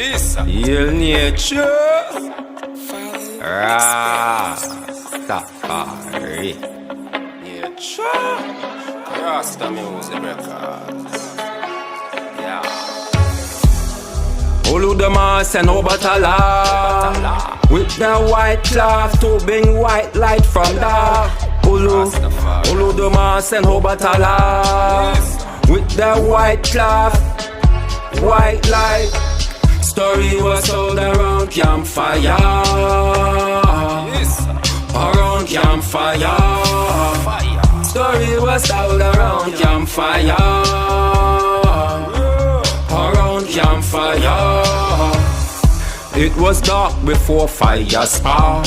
Yes. Heal nature. Rastafari. Nature. KaRasta Musec Records. Yeah. Ulu the mass and Obatala. With the white cloth to bring white light from dark. Ulu the mass and Obatala. With the white cloth, white light. Story was told around campfire. Yes. Around campfire. Story was told around campfire. Around campfire. It was dark before fire spark.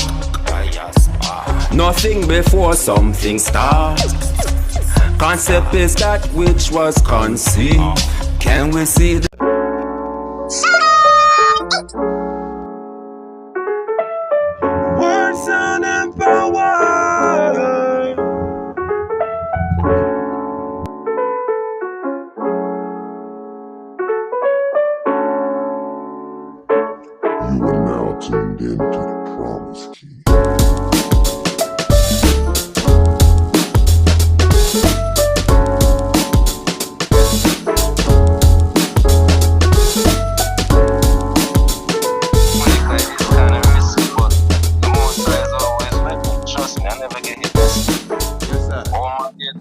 Nothing before something start. Concept is that which was conceived. Can we see the Word, sound, and power. You are now tuned in to the Promise Key.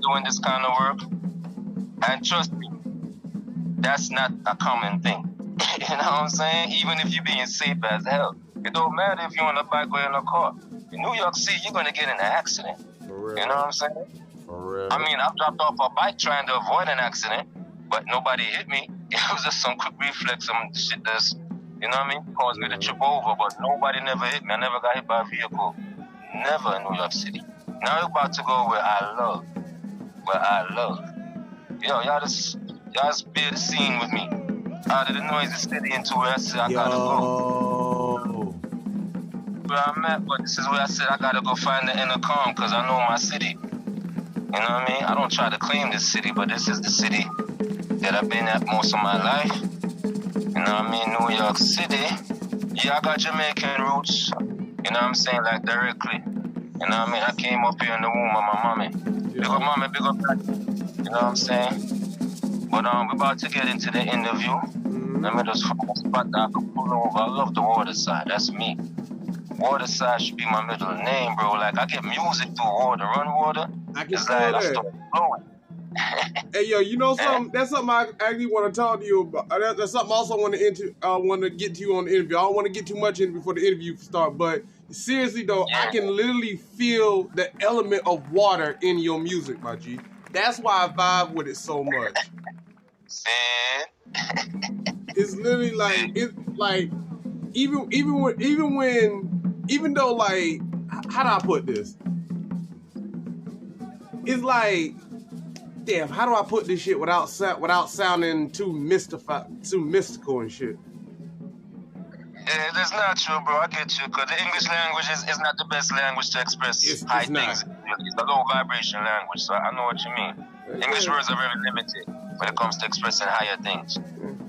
Doing this kind of work, and trust me, that's not a common thing. You know what I'm saying? Even if you're being safe as hell, it don't matter if you're on a bike or in a car. In New York City, you're gonna get in an accident. You know what I'm saying? I mean, I've dropped off a bike trying to avoid an accident, but nobody hit me. It was just some quick reflex, some shit that's, you know what I mean, caused me to trip over, but nobody never hit me. I never got hit by a vehicle. Never in New York City. Now we're about to go where I love. Yo, y'all just be the scene with me. Out of the noisy city into where I said I gotta go. Where I'm at, but this is where I said I gotta go find the inner calm, cause I know my city. You know what I mean? I don't try to claim this city, but this is the city that I've been at most of my life. You know what I mean? New York City. Yeah, I got Jamaican roots. You know what I'm saying? Like directly. You know what I mean? I came up here in the womb of my mommy. Big up mommy, big up daddy. You know what I'm saying? But we're about to get into the interview. Let me just find a spot that I can pull over. I love the water side. That's me. Water side should be my middle name, bro. Like I get music through water. Run water. I can it's feel like that. I start flowing. Hey yo, you know something? That's something I actually want to talk to you about. That's something I also want to get to you on the interview. I don't want to get too much in before the interview starts, but seriously though, I can literally feel the element of water in your music, my G. That's why I vibe with it so much. It's literally like even though like how do I put this? It's like, damn, how do I put this shit without sounding too mystical and shit? Yeah, that's not true, bro. I get you, because the English language is not the best language to express high things. It's a low vibration language, so I know what you mean. English words are very limited when it comes to expressing higher things.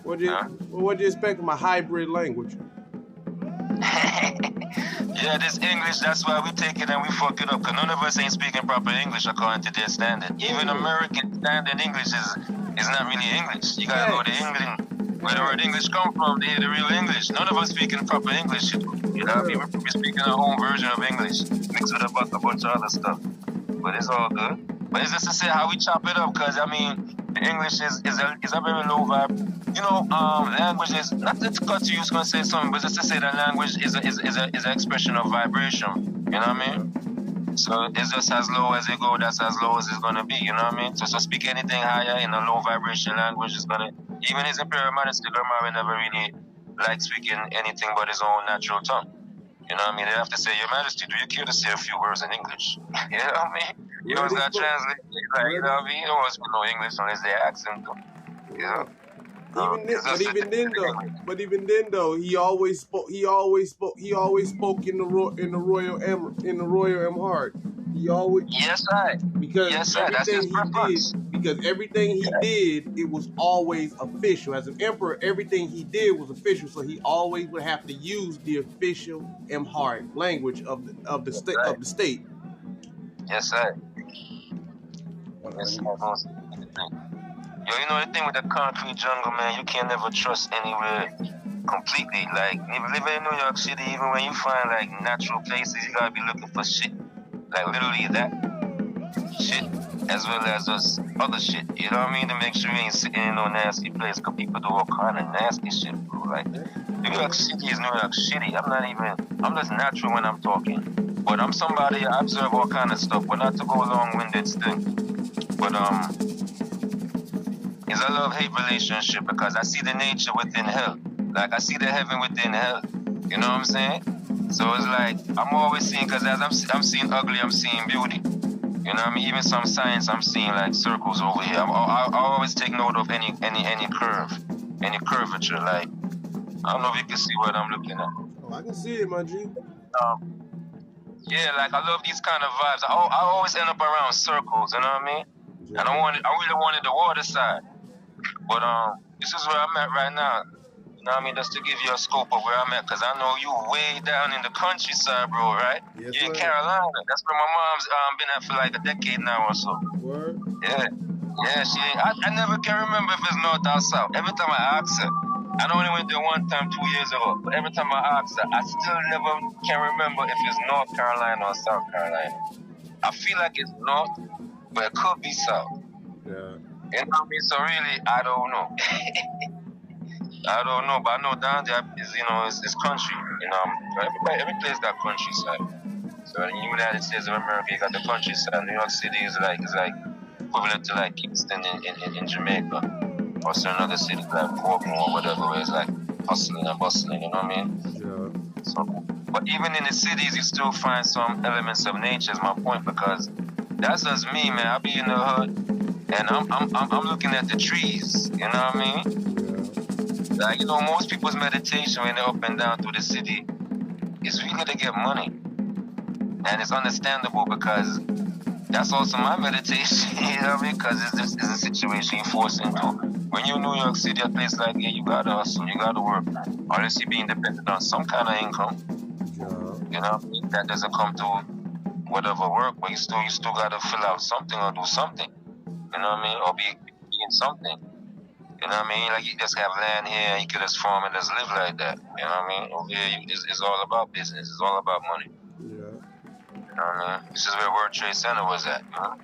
What do you expect from a hybrid language? Yeah, this English, that's why we take it and we fuck it up, because none of us ain't speaking proper English according to their standard. Even American standard English is not really English. You gotta go to England. Where the word English come from, they hear the real English. None of us speaking proper English. You know, we speaking our own version of English, mixed with a bunch of other stuff. But it's all good. But it's just to say how we chop it up, because I mean, the English is a very low vibe. You know, language is not to cut you. Gonna say something, but just to say that language is an expression of vibration. You know what I mean? So it's just as low as it go. That's as low as it's gonna be. You know what I mean? So speak anything higher in a low vibration language is gonna. Even his Imperial Majesty Gurmari never really liked speaking anything but his own natural tongue. You know what I mean? They have to say, Your Majesty, do you care to say a few words in English? You know what I mean? You always got to translate. Like, you know what I mean? You don't always know English unless they accent them. You know? But even then though, he always spoke in the royal Amharic. He always Yes, I. because yes, sir. That's his preference. because everything he did, it was always official. As an emperor, everything he did was official, so he always would have to use the official Amharic language of the state. Yes, sir. Yes, sir. Yo, you know the thing with the concrete jungle, man, you can never trust anywhere completely. Like, even living in New York City, even when you find like natural places, you gotta be looking for shit. Like literally that shit, as well as just other shit. You know what I mean? To make sure you ain't sitting in no nasty place, cause people do all kind of nasty shit, bro. Like, New York City is New York City. I'm just natural when I'm talking. But I'm somebody, I observe all kind of stuff, but not to go long-winded still. But it's a love-hate relationship because I see the nature within hell. Like I see the heaven within hell. You know what I'm saying? So it's like I'm always seeing, because as I'm seeing ugly, I'm seeing beauty. You know what I mean? Even some science, I'm seeing like circles over here. I always take note of any curve, any curvature. Like I don't know if you can see what I'm looking at. Oh, I can see it, my G. Yeah, like I love these kind of vibes. I always end up around circles. You know what I mean? Yeah. And I really wanted the water side. But this is where I'm at right now. You know what I mean? Just to give you a scope of where I'm at, because I know you way down in the countryside, bro, right? Yes, You're in sir. Carolina. That's where my mom's been at for like a decade now or so. Word? Yeah. Yeah, I never can remember if it's north or south. Every time I ask her, I only went there one time 2 years ago, but every time I ask her, I still never can remember if it's North Carolina or South Carolina. I feel like it's north, but it could be south. Yeah. You know what I mean? So really, I don't know. I don't know, but I know down there is, you know, it's country. You know, every place got countryside. So in the United States of America, you got the countryside. New York City is like equivalent to like Kingston in Jamaica, or certain other cities like Portmore or whatever, where it's like hustling and bustling. You know what I mean? Yeah. So, but even in the cities, you still find some elements of nature. Is my point, because that's just me, man. I be in the hood, and I'm looking at the trees. You know what I mean? Like, you know, most people's meditation when they're up and down through the city is really to get money. And it's understandable because that's also my meditation, you know what I mean? Because it's a situation you're forced into. When you're in New York City, a place like here, you gotta hustle, you gotta work. Or else you're being dependent on some kind of income. You know what I mean? That doesn't come to whatever work, but you still gotta fill out something or do something. You know what I mean? Or be in something. You know what I mean? Like, you just have land here, you could just farm and just live like that. You know what I mean? Over here, it's all about business. It's all about money. Yeah. You know what I mean? This is where World Trade Center was at, you know?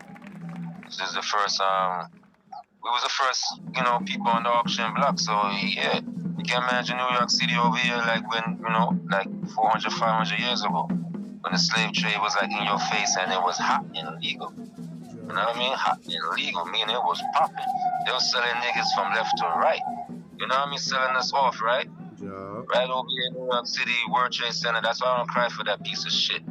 This is the first, we was the first, you know, people on the auction block. So, yeah, you can imagine New York City over here, like when, you know, like 400, 500 years ago, when the slave trade was like in your face and it was hot and illegal. You know what I mean? Hot and illegal, meaning it was popping. They were selling niggas from left to right. You know what I mean? Selling us off, right? Yeah. Right over here in New York City, World Trade Center. That's why I don't cry for that piece of shit.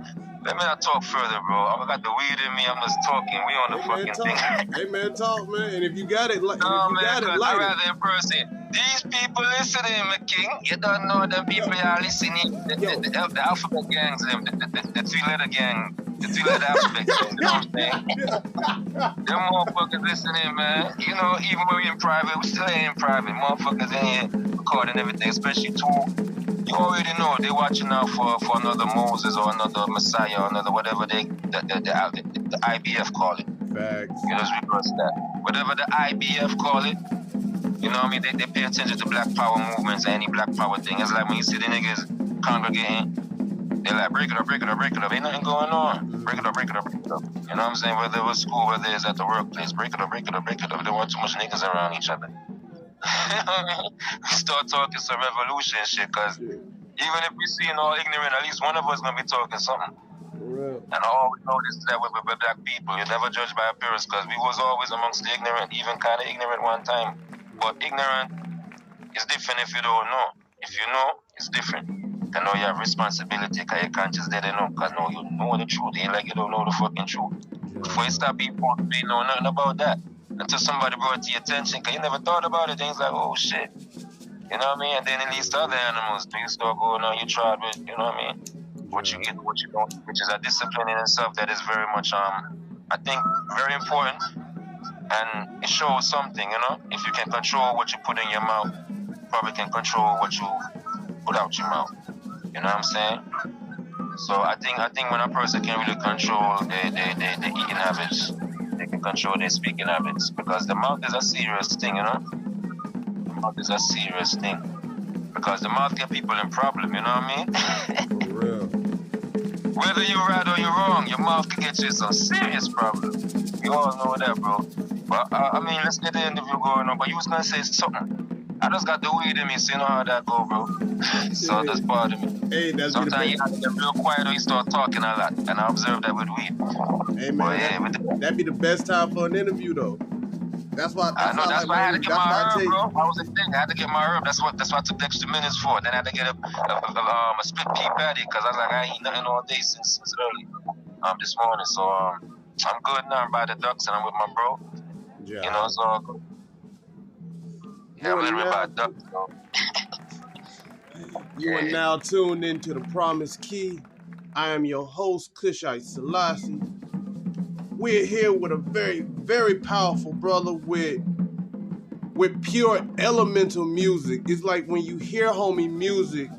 Let me not talk further, bro. I got the weed in me. I'm just talking. We on the fucking thing. Hey, man, talk, man. And if you got it, like, No, if you man, got it, I'd light rather in person. These people listening, my king. You don't know them people are listening. The alphabet gangs, them, the three-letter gang, the three-letter alphabet gang. You know what I'm saying? Them motherfuckers listening, man. You know, even when we in private, we still ain't in private. Motherfuckers in here recording everything, especially too. You already know they watching out for another Moses or another Messiah or another whatever the IBF call it. Facts. You just reverse that. Whatever the IBF call it, you know what I mean? They pay attention to black power movements and any black power thing. It's like when you see the niggas congregating, they're like, break it up, break it up, break it up. Ain't nothing going on. Break it up, break it up, break it up. You know what I'm saying? Whether it was school, whether it's at the workplace, break it up, break it up, break it up. There weren't too much niggas around each other. We start talking some revolution shit, cause even if we see all ignorant, at least one of us gonna be talking something. And I always noticed that with black people, you never judge by appearance, cause we was always amongst the ignorant, even kind of ignorant one time. But ignorant is different if you don't know. If you know, it's different. You know you have responsibility, cause your conscience there they know, cause no, you know the truth. It ain't like you don't know the fucking truth. Before you start being born, you know nothing about that. Until somebody brought it to your attention, because you never thought about it. Things like, oh shit. You know what I mean? And then it leads to other animals. You start going on, you try with, you know what I mean? What you get, what you don't, which is a discipline in itself that is very much, I think, very important. And it shows something, you know. If you can control what you put in your mouth, probably can control what you put out your mouth. You know what I'm saying? So I think when a person can really control their eating habits, they can control their speaking habits, because the mouth is a serious thing, you know. The mouth is a serious thing, because the mouth get people in problem. You know what I mean? For real. Whether you're right or you're wrong, your mouth can get you in some serious problem. You all know that, bro. But I mean, let's get the interview going on. But you was gonna say something. I just got the weed in me, so you know how that go, bro. So that's part of me. Hey, that's sometimes you have to get real quiet or you start talking a lot, and I observe that with weed. Hey man, that'd be the best time for an interview though. That's why. I know. That's why I had to get my herb, bro. I was a thing. I had to get my herb. That's what I took the extra minutes for. Then I had to get a split pea patty, because I was like, I ain't eat nothing all day since early this morning. So I'm good now. I'm by the ducks and I'm with my bro. Yeah. You know, so yeah, I'm a little bit by the ducks. So. You are now tuned into the Promise Key. I am your host, Selassie. We're here with a very, very powerful brother with pure elemental music. It's like when you hear homie music,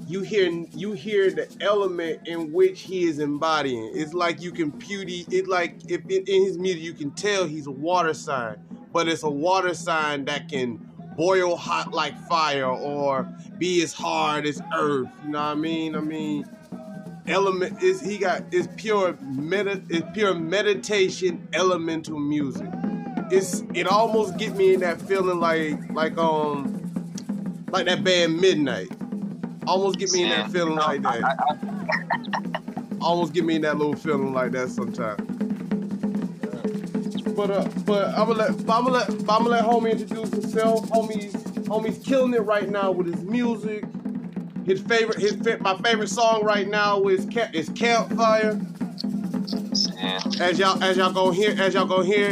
you hear the element in which he is embodying. It's like you can it's like if in his music you can tell he's a water sign, but it's a water sign that can boil hot like fire or be as hard as earth. You know what I mean? Element is it's pure meditation elemental music. It almost get me in that feeling like that band Midnight. Almost get me in that feeling like that. Almost get me in that little feeling like that sometimes. But I'm gonna let homie introduce himself. Homie's killing it right now with his music. My favorite song right now is Campfire. Yeah. As y'all gonna hear,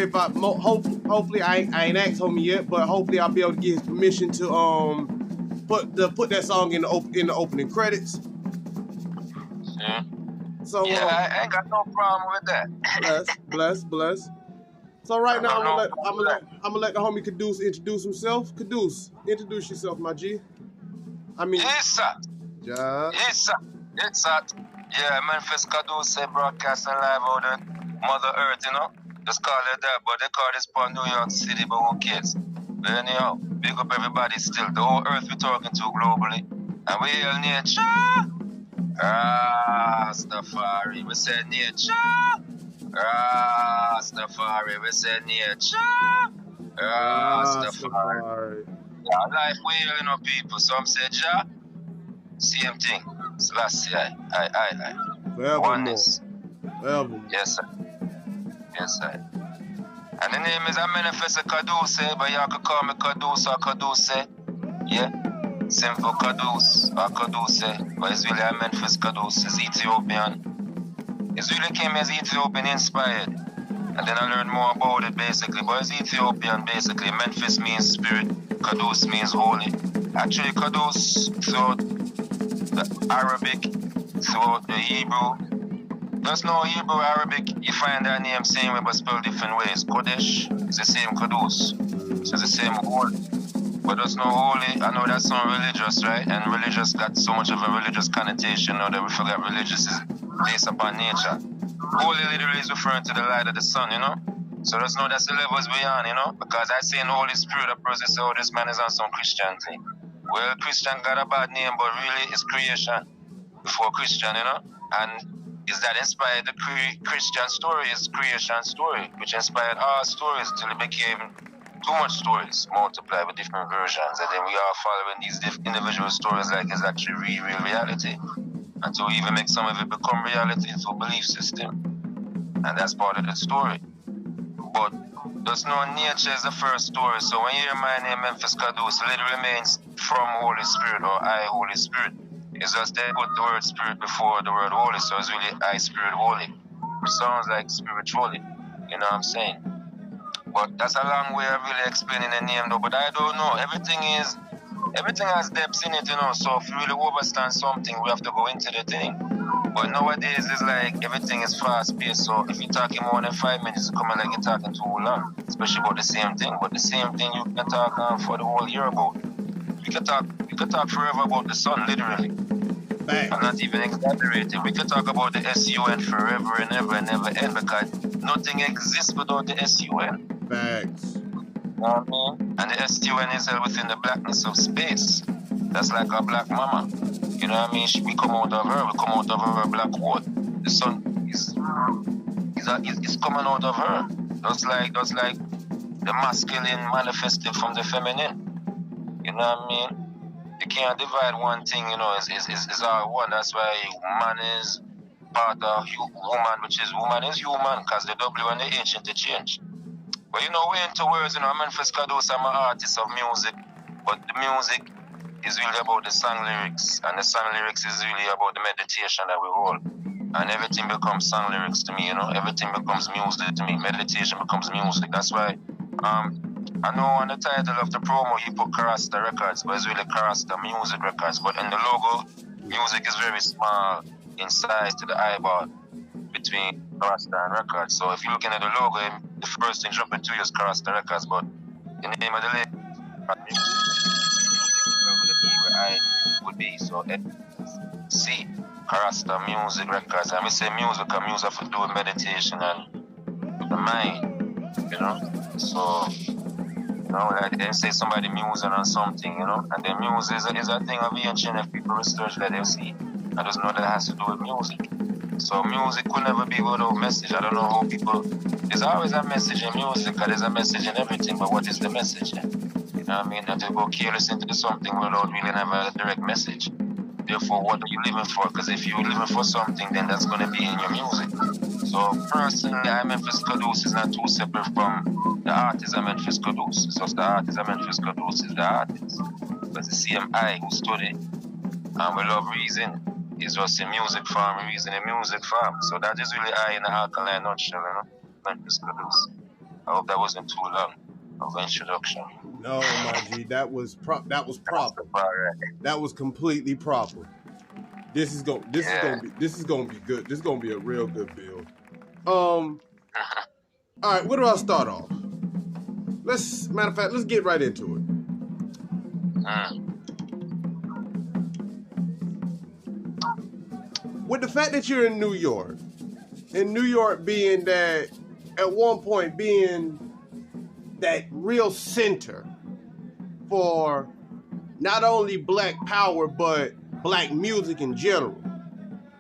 hopefully I ain't asked homie yet, but hopefully I'll be able to get his permission to put that song in the opening credits. Yeah. So I ain't got no problem with that. Bless. So right now I'm gonna let the homie Qaduse introduce himself. Qaduse, introduce yourself, my G. Yes, sir. Yeah. Yes, sir. Yeah, Imänefese Qaduse broadcasting live out on Mother Earth, you know. Just call it that, but they call this part New York City, but who cares? But anyhow, big up everybody still. The whole earth we're talking to globally. And we hail nature. Rastafari, we say nature. Rastafari, we say nature. Rastafari. Yeah, life we hailing up people. Some say Jah. Same thing. Selassie, I. Oneness. Forevermore. Yes, sir. And the name is Imänefese Qaduse, but y'all can call me Qaduse or Qaduse. Yeah? Simple Qaduse or Qaduse, but it's really Imänefese Qaduse. It's Ethiopian. It really came as Ethiopian inspired. And then I learned more about it basically. But it's Ethiopian basically. Memphis means spirit, Qaduse means holy. Actually, Qaduse throughout the Arabic, throughout the Hebrew. There's no Hebrew, Arabic, you find that name same way but spelled different ways. Kodesh is the same Qaduse. It's the same holy. But there's no holy. I know that sounds religious, right? And religious got so much of a religious connotation now that we forget religious is based upon nature. Holy literally is referring to the light of the sun, you know? So there's no, that's the levels beyond, you know? Because I say in Holy Spirit, a person say, oh, this man is on some Christian thing. Well, Christian got a bad name, but really it's creation before Christian, you know? And is that inspired the Christian story, is creation story, which inspired our stories until it became too much stories, multiplied with different versions, and then we are following these individual stories like it's actually real reality, until we even make some of it become reality through belief system, and that's part of the story. But there's no nature is the first story, so when you hear my name, Imänefese Qaduse, it literally means from Holy Spirit, or I, Holy Spirit. It's just they put the word spirit before the word holy, so it's really I, Spirit, holy, which sounds like spiritually, you know what I'm saying? But that's a long way of really explaining the name though, but I don't know. Everything has depths in it, you know, so if we really understand something, we have to go into the thing. But nowadays it's like everything is fast paced. So if you're talking more than 5 minutes, it's coming like you're talking too long, especially about the same thing. But the same thing you can talk for the whole year about. We could talk forever about the sun, literally. Facts. I'm not even exaggerating. We could talk about the SUN forever and ever and never end because nothing exists without the SUN. Facts. You know what I mean? And the SUN is held within the blackness of space. That's like our black mama. You know what I mean? We come out of her. We come out of her black wood. The sun is coming out of her. That's like the masculine manifested from the feminine. You know what I mean? You can't divide one thing, you know, it's all one. That's why man is part of woman, which is woman is human, because the W and the H interchange. But you know, we're into words, you know, Imänefese Qaduse, I'm an artist of music, but the music is really about the song lyrics, and the song lyrics is really about the meditation that we hold. And everything becomes song lyrics to me, you know, everything becomes music to me, meditation becomes music. That's why, I know on the title of the promo you put KaRasta Records, but it's really KaRasta Musec Records. But in the logo, music is very small in size to the eyeball between KaRasta and Records. So if you're looking at the logo, the first thing jumping to you is KaRasta Records, but the name of the label, I would be so C, KaRasta Musec Records. And we say music, because music have to do with meditation and the mind, you know. So, you know, like they say somebody musing on something, you know, and then music is a thing of ancient. If people research that, they'll see. I just know that it has to do with music. So music could never be without message. I don't know how people. There's always a message in music, because there's a message in everything. But what is the message? You know what I mean? Not to go careless into something without really having a direct message. Therefore, what are you living for? Because if you're living for something, then that's going to be in your music. So personally, Imänefese Qaduse is not too separate from the artist Imänefese Qaduse. It's just the artist Imänefese Qaduse is the artist. Because the same I who study and we love reason is just in music form, reason in music form. So that is really I in a alkaline nutshell, you know, Imänefese Qaduse. I hope that wasn't too long of an introduction. No, my G, that was proper. That was completely proper. This is gonna be good. This is gonna be a real good build. All right, where do I start off? Matter of fact, let's get right into it. With the fact that you're in New York being that, at one point being that real center for not only black power, but black music in general.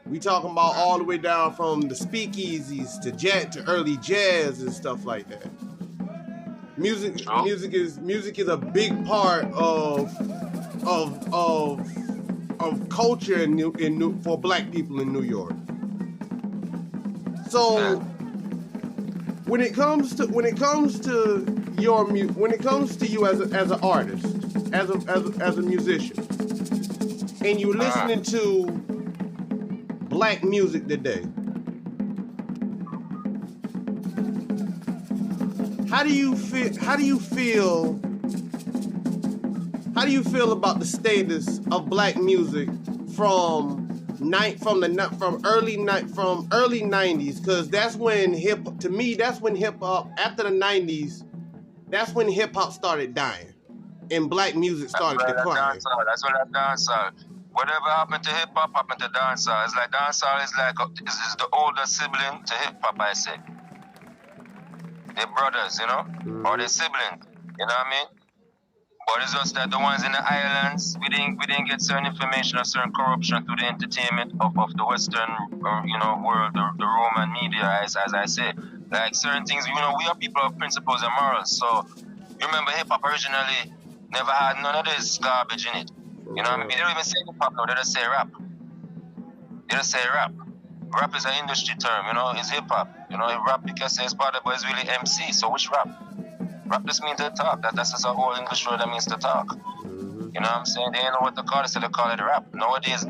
We talking about all the way down from the speakeasies to early jazz and stuff like that. Music is a big part of culture for black people in New York. So when it comes to you as an artist, as a musician, and you're listening to black music today, how do you feel about the status of black music from early 90s? Because that's when hip hop after the 90s, that's when hip hop started dying and black music started declining. That's what that dancehall. Whatever happened to hip hop happened to dancehall. It's like dancehall is the older sibling to hip hop, I say. They're brothers, you know, or they're siblings. You know what I mean? But it's just that the ones in the islands, we didn't get certain information or certain corruption through the entertainment of the Western, world, the Roman media, as I say. Like certain things, you know, we are people of principles and morals. So you remember hip hop originally never had none of this garbage in it. You know what I mean? They don't even say hip hop now, they just say rap. They just say rap. Rap is an industry term, you know, it's hip hop. You know, rap you can say it's part of it, but it's really MC. So which rap? Rap just means to talk. That's just a whole English word that means to talk. You know what I'm saying? They ain't know what to call it, so they call it rap. Nowadays,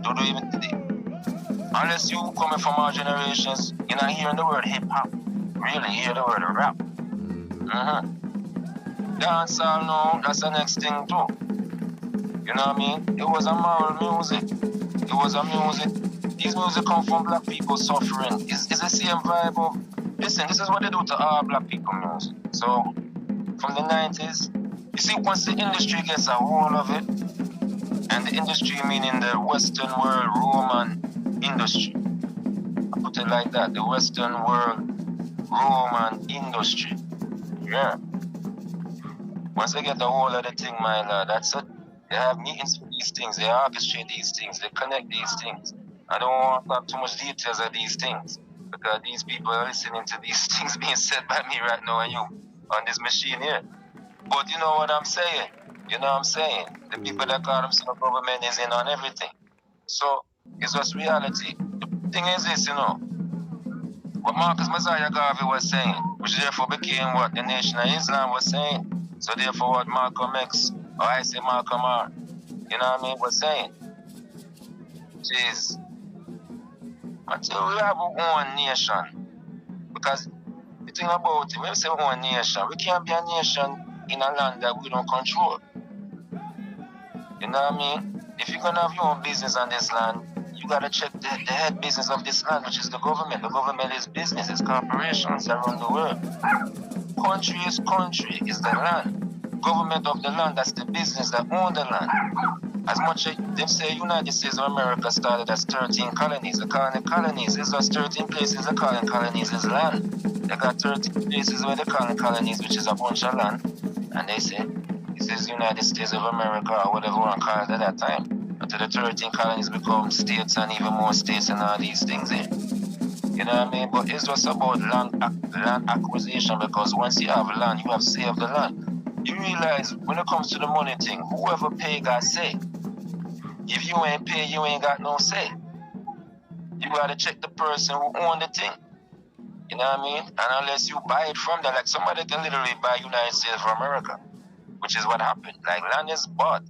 unless you coming from our generations, you're not hearing the word hip hop. Really hear the word rap. Dancehall, no, that's the next thing too. You know what I mean? It was a moral music. It was a music these music come from black people suffering. Is the same vibe of, listen, this is what they do to all black people music. So, from the 90s, you see, once the industry gets a hold of it, and the industry meaning the Western world Roman industry, I put it like that, the Western world Roman industry, yeah. Once they get a hold of the thing, my lord, that's it. They have meetings for these things, they orchestrate these things, they connect these things. I don't want to have too much details of these things, because these people are listening to these things being said by me right now and you on this machine here. But you know what I'm saying? You know what I'm saying? The people that call themselves government is in on everything. So, it's just reality. The thing is this, you know, what Marcus Messiah Garvey was saying, which therefore became what the Nation of Islam was saying. So therefore what Malcolm X, or I say Malcolm R, you know what I mean, was saying. Which is, until we have our own nation, because the thing about it, when we say our own nation, we can't be a nation in a land that we don't control. You know what I mean? If you're gonna have your own business on this land, you gotta check the head business of this land, which is the government. The government is business, it's corporations around the world. Country is the land. Government of the land, that's the business that own the land. As much as they say United States of America started as 13 colonies. They call them colonies. It's just 13 places they call them colonies is land. They got 13 places where they call them colonies, which is a bunch of land. And they say, this is United States of America or whatever you want to call it at that time. Until the 13 colonies become states and even more states and all these things there. You know what I mean? But it's just about land acquisition, because once you have land, you have say of the land. You realize when it comes to the money thing, whoever pay got say. If you ain't pay, you ain't got no say. You gotta check the person who own the thing. You know what I mean? And unless you buy it from them, like somebody can literally buy United States of America, which is what happened. Like land is bought.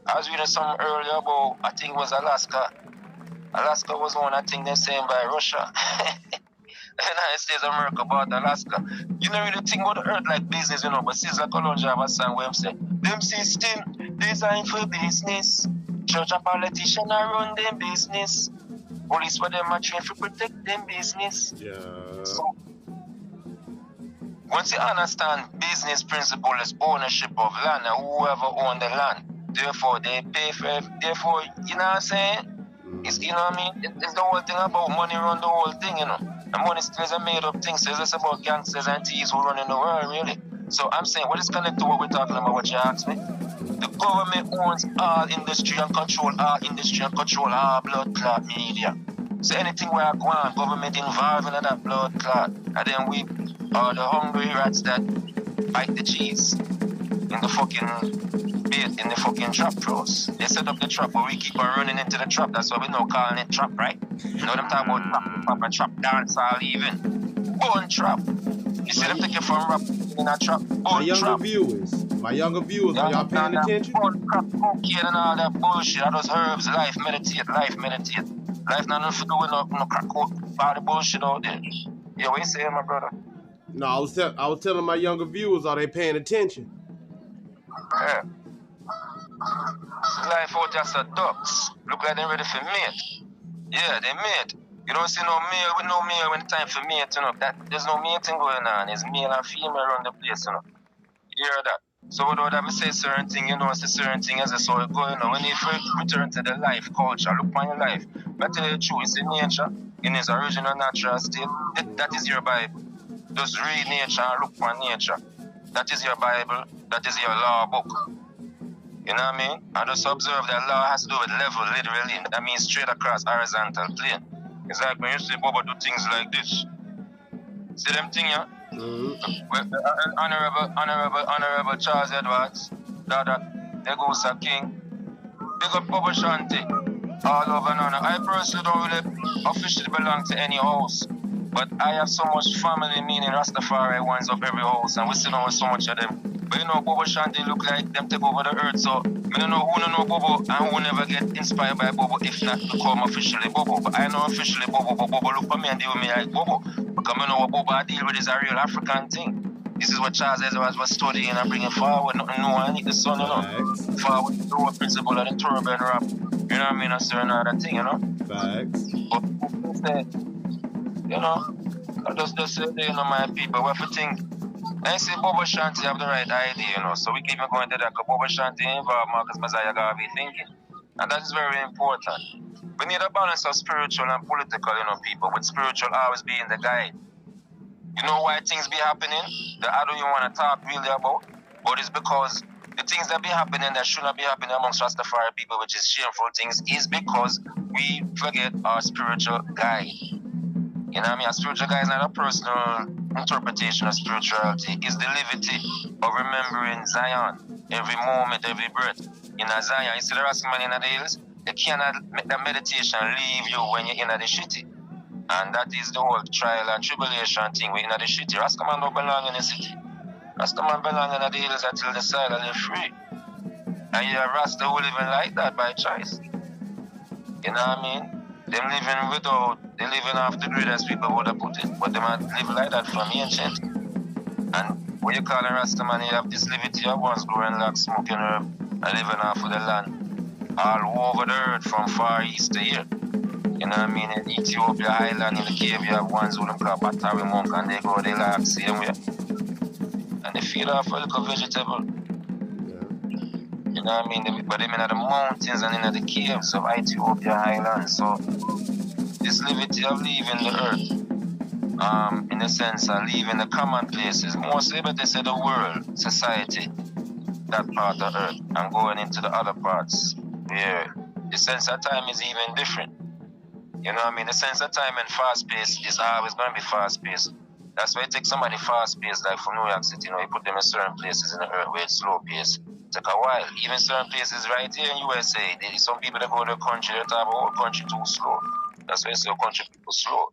I was reading something earlier about, I think it was Alaska. Alaska was one, I think they're saying by Russia. The United States of America bought Alaska. You know really think about the earth like business, you know, but Caesar Colonja have a song where I'm saying, them system designed for business. Church and politician are run them business. Police for them are trained to protect them business. Yeah. So, once you understand business principle is ownership of land and whoever own the land, therefore they pay for it, therefore, you know what I'm saying? It's, you know what I mean? It's the whole thing about money run the whole thing, you know. And money still is a made up thing, so it's just about gangsters and thieves who run in the world, really. So I'm saying, what is connected to what we're talking about, what you asked me? The government owns all industry and control all industry and control all blood clot media. So anything where I go on, government involved in that blood clot. And then we are the hungry rats that bite the cheese in the fucking bait, in the fucking trap pros. They set up the trap, but we keep on running into the trap. That's why we now calling it trap, right? You know what I'm talking about? Trap and trap dance all even. Bone trap. You see them take you from rap in a trap. Bone trap. My younger viewers, are y'all paying attention? Bone trap, cocaine and all that bullshit. All those herbs, life, meditate. Life not nothing to do with no crack coke, all the bullshit out there. Yeah, what you saying, my brother? No, I was telling my younger viewers, are they paying attention? Yeah. Life out just a ducks. Look like they're ready for mate. Yeah, they mate. You don't see no male with no male when it's time for mate, you know. There's no mating going on. There's male and female around the place, you know. You hear that? So without that, I say certain thing, you know, it's a certain thing as I saw it going on. When you return to the life culture, look on your life. But tell you the truth, it's in nature, in its original natural state. That is your Bible. Just read nature and look for nature. That is your Bible. That is your law book. You know what I mean? And just observe that law has to do with level, literally. That means straight across horizontal plane. It's like when you see Bobo do things like this. See them thing, yeah? Honorable Charles Edwards, there goes a king. Big up Bobo Shanti, all over and on. I personally don't really officially belong to any house, but I have so much family, meaning Rastafari ones of every house, and we still know so much of them. But you know, Bobo Shanti look like them take over the earth, so I don't know who don't know Bobo and who never get inspired by Bobo if not become officially Bobo. But I know officially Bobo, but Bobo look for me and deal with me like Bobo. Because I know what Bobo I deal with is a real African thing. This is what Charles Ezra was studying and bringing forward. Nothing new, I need the sun, you know. Facts. Forward the lower principle of the turban rap. You know what I mean? A certain other thing, you know. Facts. But instead, you know, I just say, you know, my people, we have to think. I say Bobo Shanti have the right idea, you know. So we keep going to that because Bobo Shanti involved Marcus Messiah gotta be thinking. And that is very important. We need a balance of spiritual and political, you know, people, with spiritual always being the guide. You know why things be happening that I don't even want to talk really about? But it's because the things that be happening that should not be happening amongst Rastafari people, which is shameful things, is because we forget our spiritual guide. You know what I mean? A spiritual guide is not a personal interpretation of spirituality. It's the liberty of remembering Zion every moment, every breath. In a Zion, you see the Rastaman in the hills, they cannot make that meditation leave you when you're in the city. And that is the whole trial and tribulation thing. We're in the city. Rastaman don't belong in the city. Rastaman belong in the hills until the side and they're free. And you have Rasta who living like that by choice. You know what I mean? Them living without, they living off the grid as people would have put it. But they might live like that from ancient. And when you call a Rastaman, you have this liberty of ones growing like smoking herb and living off of the land. All over the earth from far east to here. You know what I mean? In Ethiopia, Highland, in the cave, you have ones who them call Batari monk and they go, they like same way. And they feed off a little vegetable. You know what I mean? But they in the mountains and in the caves of Ethiopia, Highland. So this liberty of leaving the earth, in a sense of leaving the common places, mostly but they say the world, society, that part of earth, and going into the other parts where the sense of time is even different. You know what I mean? The sense of time and fast pace is always going to be fast pace. That's why you take somebody fast pace, like from New York City, you know, you put them in certain places in the earth where it's slow pace. Take a while. Even certain places right here in USA, some people that go to the country, they talk about the country too slow. That's why you say country people slow.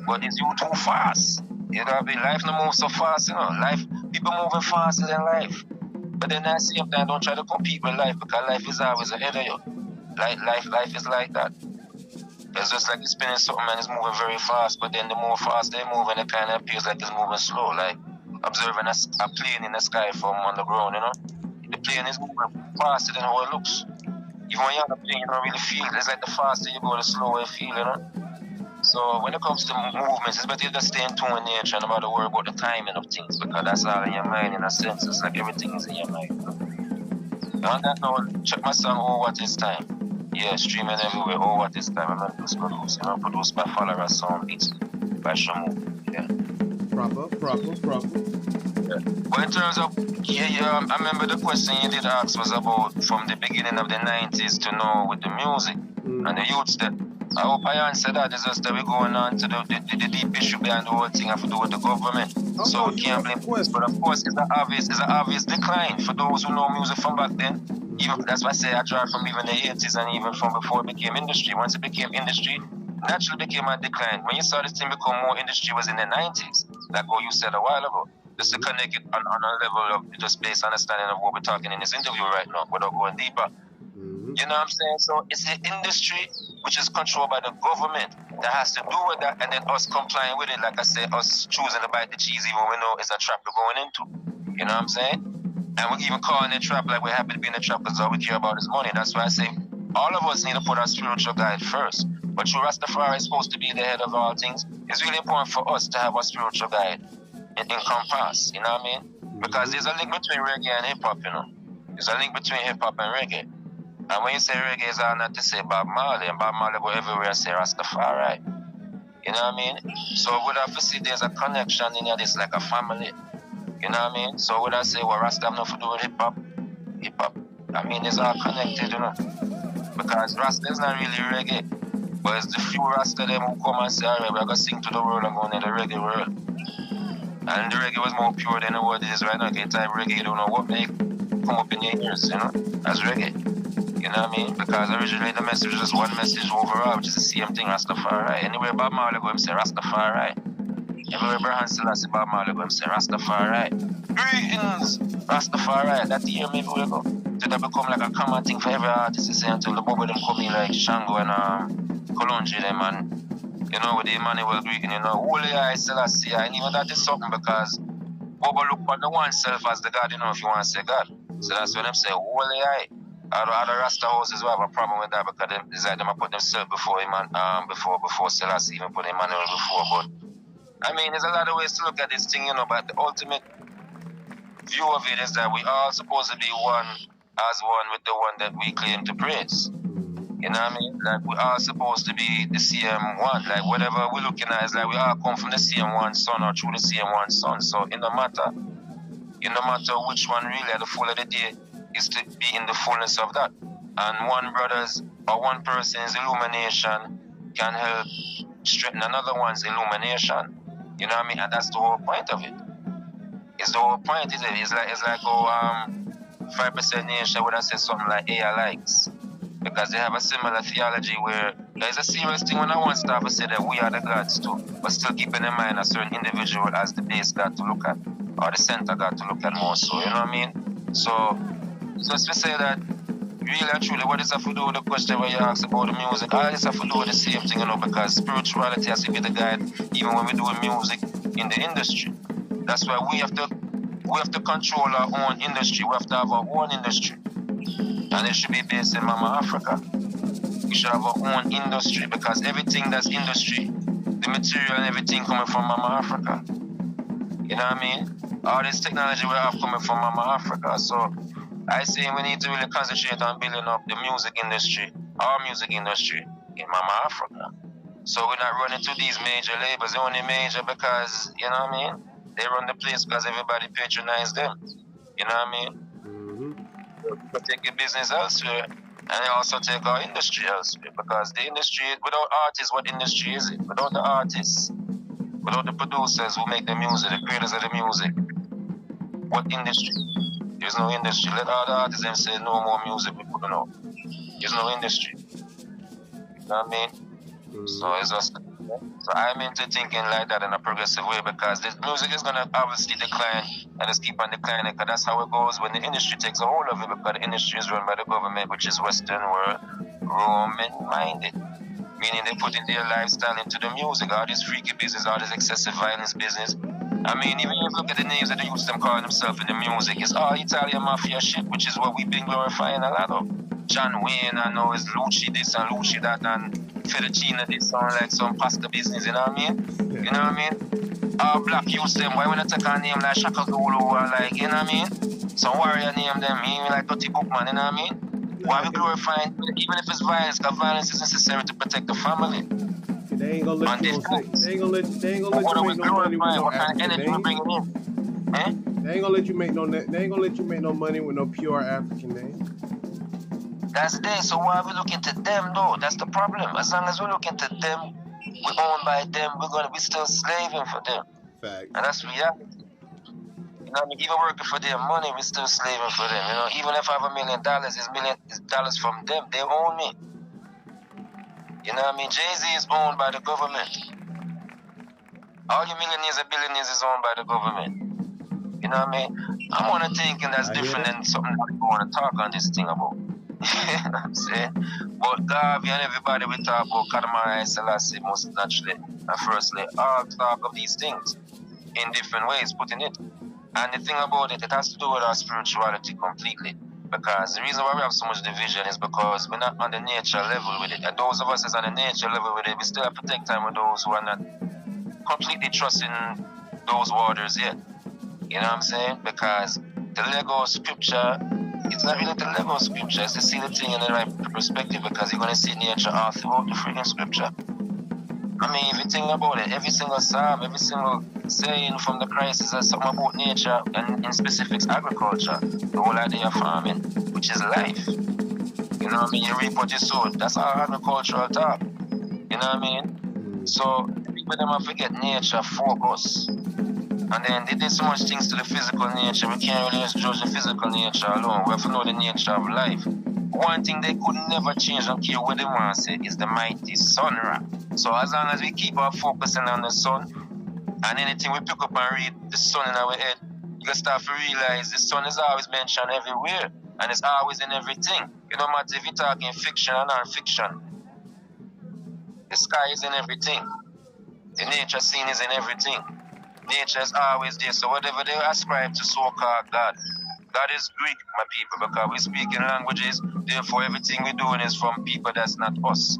But it's you too fast. You know what I mean? Life no move so fast, you know. Life, people moving faster than life. But then at the same time, don't try to compete with life because life is always ahead of you. Life is like that. It's just like you're spinning something and it's moving very fast, but then the more fast they move and it kind of appears like it's moving slow, like observing a plane in the sky from underground, you know? The plane is moving faster than how it looks. Even when you're on the plane, you don't really feel it. It's like the faster you go, the slower you feel, you know? So when it comes to movements, it's better you just stay in tune with nature and about to worry about the timing of things because that's all in your mind in a sense. It's like everything is in your mind, you know? And on that note, check my song, Oh What Is Time. Yeah, streaming everywhere. Oh, what is time? I'm not just producing. I'm produced by Follower Sound Beats by Shamu. Yeah. Proper. Yeah. But in terms of, I remember the question you did ask was about from the beginning of the 90s to now with the music and the youths that. I hope I answered that. It's just that we're going on to the deep issue behind the whole thing have to do with the government. So we can't blame this. But of course, it's an obvious decline for those who know music from back then. Even that's why I say I draw from even the 80s and even from before it became industry. Once it became industry, naturally became a decline. When you saw this thing become more industry was in the 90s, like what you said a while ago. Just to connect it on a level of just base understanding of what we're talking in this interview right now without going deeper. You know what I'm saying? So it's the industry which is controlled by the government that has to do with that, and then us complying with it, like I said, us choosing to bite the cheese even when we know it's a trap we're going into. You know what I'm saying? And we're even calling it trap like we're happy to be in a trap because all we care about is money. That's why I say all of us need to put our spiritual guide first. But true Rastafari is supposed to be the head of all things. It's really important for us to have our spiritual guide in compass, you know what I mean? Because there's a link between reggae and hip-hop, you know? There's a link between hip-hop and reggae. And when you say reggae, it's all not to say Bob Marley. And Bob Marley go everywhere and say Rastafari. You know what I mean? So we have to see there's a connection in here. It's like a family. You know what I mean? So would I say, well, Rasta have nothing to do with hip-hop? Hip-hop, I mean, it's all connected, you know? Because Rasta is not really reggae. But it's the few Rasta them who come and say, all right, we're going to sing to the world and go in the reggae world. And the reggae was more pure than what it is right now. Okay, type reggae, you don't know what make come up in your ears, you know, as reggae. You know what I mean? Because originally the message was one message overall, which is the same thing, Rastafari. Anywhere Bob Marley go, him say Rastafari. Everywhere Abraham Selassie, Bob Marley go, him say Rastafari. Greetings, Rastafari. That year maybe we go. So that become like a common thing for every artist to say until the bubble them come in like Shango and Kolonji them and, you know, with the Emmanuel greeting, you know, Holy Eye, Selassie, and even that is something because look on the oneself as the God, you know, if you want to say God. So that's when them say, holy eye. Other Rasta houses will have a problem with that because them decide them put themselves before before Selassie even put Imänefese before. But I mean, there's a lot of ways to look at this thing, you know, but the ultimate view of it is that we all supposed to be one as one with the one that we claim to praise. You know what I mean? Like we all supposed to be the same one. Like whatever we're looking at is like we all come from the same one son or through the same one son. So it no matter which one really at the full of the day is to be in the fullness of that. And one brother's or one person's illumination can help strengthen another one's illumination. You know what I mean? And that's the whole point of it. It's the whole point, is it? It's like 5% nation would have said something like AI likes. Because they have a similar theology where there's a serious thing when I want to start to say that we are the gods too, but still keeping in mind a certain individual as the base God to look at, or the center God to look at more so, you know what I mean? So just to say that really and truly what does have to do with the question where you ask about the music, all this have to do with the same thing, you know, because spirituality has to be the guide even when we're doing music in the industry. That's why we have to control our own industry. We have to have our own industry. And it should be based in Mama Africa. We should have our own industry because everything that's industry, the material and everything coming from Mama Africa. You know what I mean? All this technology we have coming from Mama Africa. So I say we need to really concentrate on building up the music industry, our music industry in Mama Africa. So we're not running to these major labels. They're only major because, you know what I mean? They run the place because everybody patronize them. You know what I mean? We take your business elsewhere and also take our industry elsewhere because the industry, without artists, what industry is it? Without the artists, without the producers who make the music, the creators of the music, what industry? There's no industry. Let all the artists them say no more music we put out. There's no industry. You know what I mean? So it's just, so I'm into thinking like that in a progressive way because this music is gonna obviously decline and just keep on declining because that's how it goes when the industry takes a hold of it because the industry is run by the government, which is Western world, Roman-minded. Meaning they put in their lifestyle into the music, all this freaky business, all this excessive violence business. I mean, even if you look at the names that they used them calling themselves in the music, it's all Italian mafia shit, which is what we've been glorifying a lot of. John Wayne, I know, is Lucci this and Lucci that, and Fettuccine this sound like some pasta business, you know what I mean? You know what I mean? All black use them, why when I take a name like Shaka Zulu or like, you know what I mean? Some warrior name them, even like Dirty Bookman, you know what I mean? Why we glorifying, even if it's violence, because violence is necessary to protect the family. They ain't gonna let you they ain't gonna let you make no money with no what kind of African. energy we bringing in? Eh? They ain't gonna let you make no money with no pure African name. That's there. So why are we looking to them though? That's the problem. As long as we're looking to them, we're owned by them, we're still slaving for them. Fact. And that's reality. You know what I mean? Even working for their money, we're still slaving for them. You know, even if I have $1 million, it's dollars from them. They own me. You know what I mean? Jay-Z is owned by the government. All your millionaires and billionaires is owned by the government. You know what I mean? I'm one of thinking that's different than something that we want to talk on this thing about. You know what I'm saying? But Garvey and everybody we talk about, KaRasta Selassie, most naturally, and firstly, all talk of these things in different ways, putting it. And the thing about it, it has to do with our spirituality completely. Because the reason why we have so much division is because we're not on the nature level with it. And those of us that's on the nature level with it, we still have to take time with those who are not completely trusting those waters yet. You know what I'm saying? Because the Lego scripture, it's not really the Lego scripture, it's to see the thing in the right perspective because you're going to see nature all throughout the freaking scripture. I mean, if you think about it, every single psalm, every single saying from the Christ is something about nature and in specifics agriculture, the whole idea of farming, which is life. You know what I mean? You reap what you sow. That's our agricultural talk. You know what I mean? So people don't forget nature focus. And then they did so much things to the physical nature. We can't really just judge the physical nature alone. We have to know the nature of life. One thing they could never change, don't care what they want to say, is the mighty sun. So as long as we keep our focusing on the sun, and anything we pick up and read the sun in our head, you can start to realize the sun is always mentioned everywhere, and it's always in everything. It don't matter if you're talking fiction or non-fiction. The sky is in everything. The nature scene is in everything. Nature is always there. So whatever they ascribe to so-called God, God is Greek, my people, because we speak in languages. Therefore, everything we're doing is from people that's not us,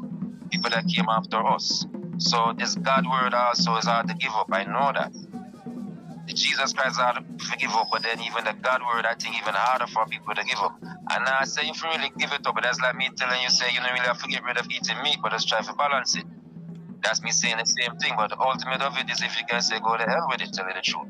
people that came after us. So this God word also is hard to give up. I know that. The Jesus Christ is hard to forgive up, but then even the God word, I think even harder for people to give up. And I say if you really give it up, but that's like me telling you, say you don't really have to get rid of eating meat, but just try to balance it. That's me saying the same thing, but the ultimate of it is if you can say go to hell with it, tell you the truth.